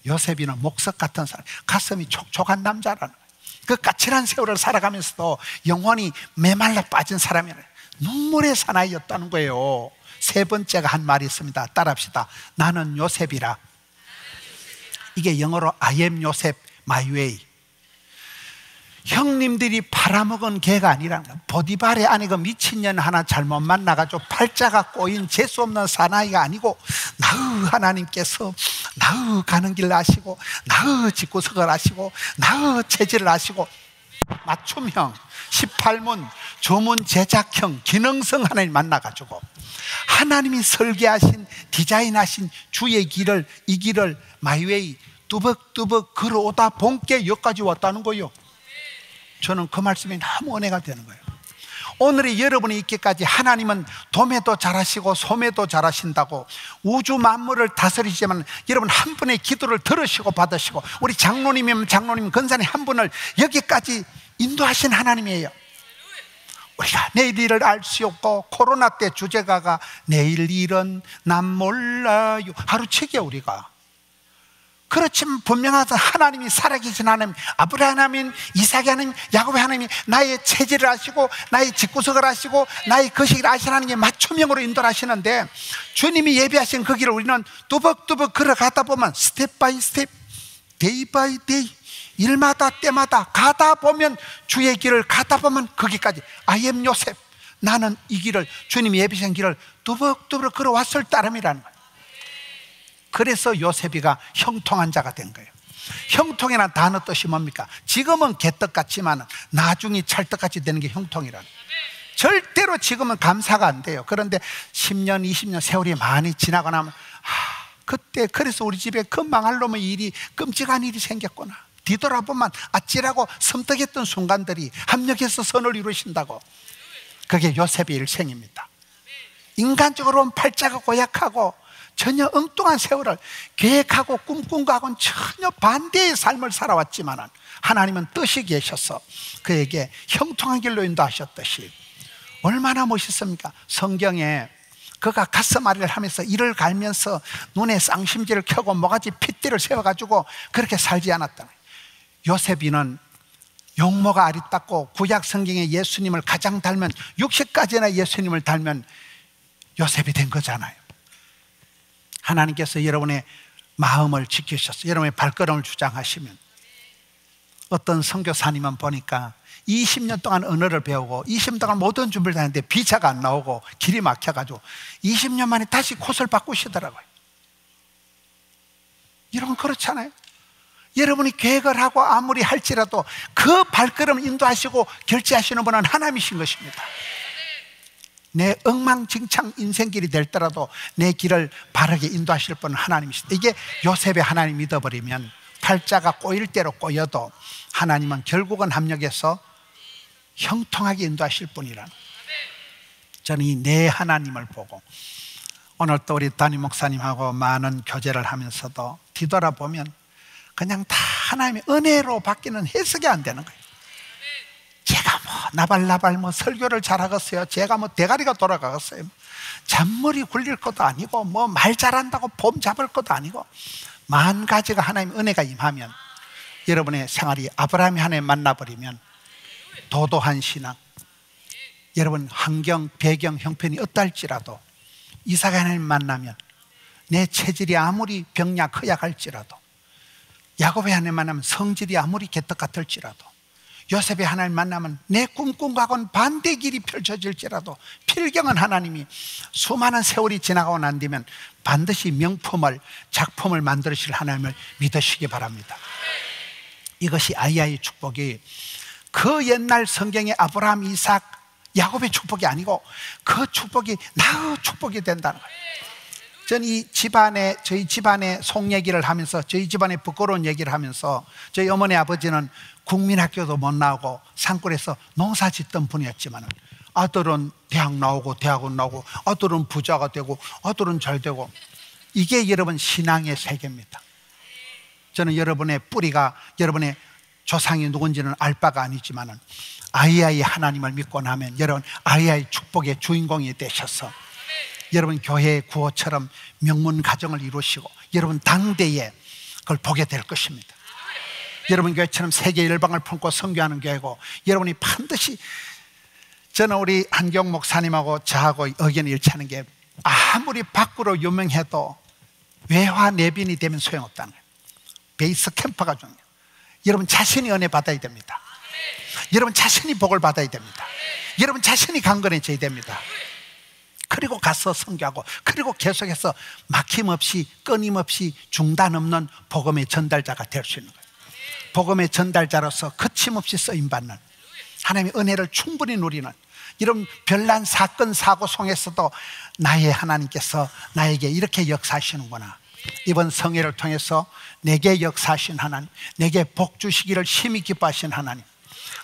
요셉이는 목석 같은 사람, 가슴이 촉촉한 남자라는 거예요. 그 까칠한 세월을 살아가면서도 영혼이 메말라 빠진 사람이라, 눈물의 사나이였다는 거예요. 세 번째가 한 말이 있습니다. 따라합시다. 나는 요셉이라. 이게 영어로 I am 요셉, my way. 형님들이 팔아먹은 개가 아니라 보디발의 안에 그 미친년 하나 잘못 만나가지고 팔자가 꼬인 재수 없는 사나이가 아니고, 나의 하나님께서 나의 가는 길 아시고, 나의 집구석을 아시고, 나의 체질을 아시고, 맞춤형 18문 조문 제작형 기능성 하나님 만나가지고 하나님이 설계하신, 디자인하신 주의 길을, 이 길을 마이웨이 뚜벅뚜벅 걸어오다 본께 여기까지 왔다는 거예요. 저는 그 말씀이 너무 은혜가 되는 거예요. 오늘의 여러분이 있기까지 하나님은 도매도 잘하시고 소매도 잘하신다고 우주 만물을 다스리시지만, 여러분 한 분의 기도를 들으시고 받으시고, 우리 장로님이면 장로님, 권사님 한 분을 여기까지 인도하신 하나님이에요. 우리가 내일 일을 알 수 없고, 코로나 때 주제가가 내일 일은 난 몰라요, 하루책이야. 우리가 그렇지만 분명하다. 하나님이 살아계신 하나님, 아브라함 하나님, 이삭의 하나님, 야곱의 하나님이 나의 체질을 아시고 나의 집구석을 아시고 나의 거식을 아시는 하나님의 맞춤형으로 인도하시는데, 주님이 예비하신 그 길을 우리는 뚜벅뚜벅 걸어가다 보면 스텝 바이 스텝, 데이 바이 데이, 일마다 때마다 가다 보면, 주의 길을 가다 보면 거기까지 I am 요셉, 나는 이 길을, 주님이 예비하신 길을 뚜벅뚜벅 걸어왔을 따름이라는 거예요. 그래서 요셉이가 형통한 자가 된 거예요. 형통이라는 단어 뜻이 뭡니까? 지금은 개떡 같지만 나중에 찰떡같이 되는 게 형통이라는 거예요. 절대로 지금은 감사가 안 돼요. 그런데 10년 20년 세월이 많이 지나고 나면 그때 그래서 우리 집에 그 망할 놈의 일이, 끔찍한 일이 생겼구나, 뒤돌아보면 아찔하고 섬뜩했던 순간들이 합력해서 선을 이루신다고. 그게 요셉의 일생입니다. 인간적으로는 팔자가 고약하고 전혀 엉뚱한 세월을 계획하고 꿈꾼 것하고는 전혀 반대의 삶을 살아왔지만 하나님은 뜻이 계셔서 그에게 형통한 길로 인도하셨듯이 얼마나 멋있습니까? 성경에 그가 가슴앓이를 하면서 이를 갈면서 눈에 쌍심지를 켜고 모가지 핏대를 세워가지고 그렇게 살지 않았다. 요셉이는 용모가 아리따고 구약 성경에 예수님을 가장 닮은, 60가지나 예수님을 닮은 요셉이 된 거잖아요. 하나님께서 여러분의 마음을 지키셔서 여러분의 발걸음을 주장하시면, 어떤 선교사님은 보니까 20년 동안 언어를 배우고 20년 동안 모든 준비를 다 했는데 비자가 안 나오고 길이 막혀가지고 20년 만에 다시 곳을 바꾸시더라고요. 여러분 그렇잖아요. 여러분이 계획을 하고 아무리 할지라도 그 발걸음을 인도하시고 결제하시는 분은 하나님이신 것입니다. 내 엉망진창 인생길이 될더라도 내 길을 바르게 인도하실 분은 하나님이시다. 이게 요셉의 하나님 믿어버리면 팔자가 꼬일 대로 꼬여도 하나님은 결국은 합력해서 형통하게 인도하실 분이라는, 저는 이 내 하나님을 보고 오늘 또 우리 담임 목사님하고 많은 교제를 하면서도 뒤돌아보면 그냥 다 하나님의 은혜로 바뀌는 해석이 안 되는 거예요. 제가 뭐 나발나발 뭐 설교를 잘하겠어요, 제가 뭐 대가리가 돌아가겠어요, 잔머리 굴릴 것도 아니고 뭐 말 잘한다고 봄 잡을 것도 아니고, 만 가지가 하나님의 은혜가 임하면 여러분의 생활이 아브라함이 하나님 만나버리면 도도한 신앙, 여러분 환경, 배경, 형편이 어떨지라도 이삭 하나님 만나면 내 체질이 아무리 병약, 허약할지라도, 야곱의 하나님 만나면 성질이 아무리 개떡 같을지라도, 요셉의 하나님 만나면 내 꿈꾼 것과는 반대 길이 펼쳐질지라도, 필경은 하나님이 수많은 세월이 지나가고 난 뒤면 반드시 명품을, 작품을 만드실 하나님을 믿으시기 바랍니다. 이것이 아이의 축복이 그 옛날 성경의 아브라함, 이삭, 야곱의 축복이 아니고 그 축복이 나의 축복이 된다는 거예요. 저는 이 집안에, 저희 집안의 속 얘기를 하면서, 저희 집안의 부끄러운 얘기를 하면서, 저희 어머니 아버지는 국민학교도 못 나오고 산골에서 농사 짓던 분이었지만 아들은 대학 나오고 대학원 나오고 아들은 부자가 되고 아들은 잘 되고, 이게 여러분 신앙의 세계입니다. 저는 여러분의 뿌리가, 여러분의 조상이 누군지는 알 바가 아니지만 아이아이 하나님을 믿고 나면 여러분 아이아이 축복의 주인공이 되셔서 여러분 교회의 구호처럼 명문 가정을 이루시고 여러분 당대에 그걸 보게 될 것입니다. 여러분 교회처럼 세계 열방을 품고 선교하는 교회고, 여러분이 반드시, 저는 우리 한경 목사님하고 저하고 의견이 일치하는 게, 아무리 밖으로 유명해도 외화 내빈이 되면 소용없다는 거예요. 베이스 캠프가 중요해요. 여러분 자신이 은혜 받아야 됩니다. 여러분 자신이 복을 받아야 됩니다. 여러분 자신이 강건해져야 됩니다. 그리고 가서 선교하고, 그리고 계속해서 막힘없이 끊임없이 중단 없는 복음의 전달자가 될 수 있는 거예요. 복음의 전달자로서 거침없이 쓰임받는, 하나님의 은혜를 충분히 누리는, 이런 별난 사건 사고 속에서도 나의 하나님께서 나에게 이렇게 역사하시는구나, 이번 성회를 통해서 내게 역사하신 하나님, 내게 복 주시기를 심히 기뻐하신 하나님,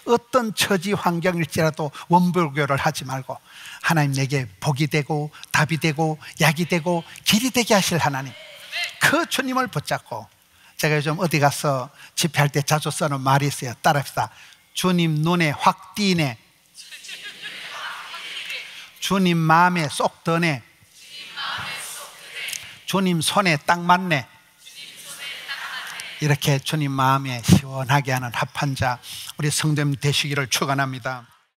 어떤 처지 환경일지라도 원불교를 하지 말고 하나님 내게 복이 되고 답이 되고 약이 되고 길이 되게 하실 하나님, 그 주님을 붙잡고, 제가 요즘 어디 가서 집회할 때 자주 쓰는 말이 있어요. 따라합시다. 주님 눈에 확 띄네, 주님 마음에 쏙 드네, 주님 손에 딱 맞네. 이렇게 주님 마음에 시원하게 하는 합한 자 우리 성도님 되시기를 축원합니다.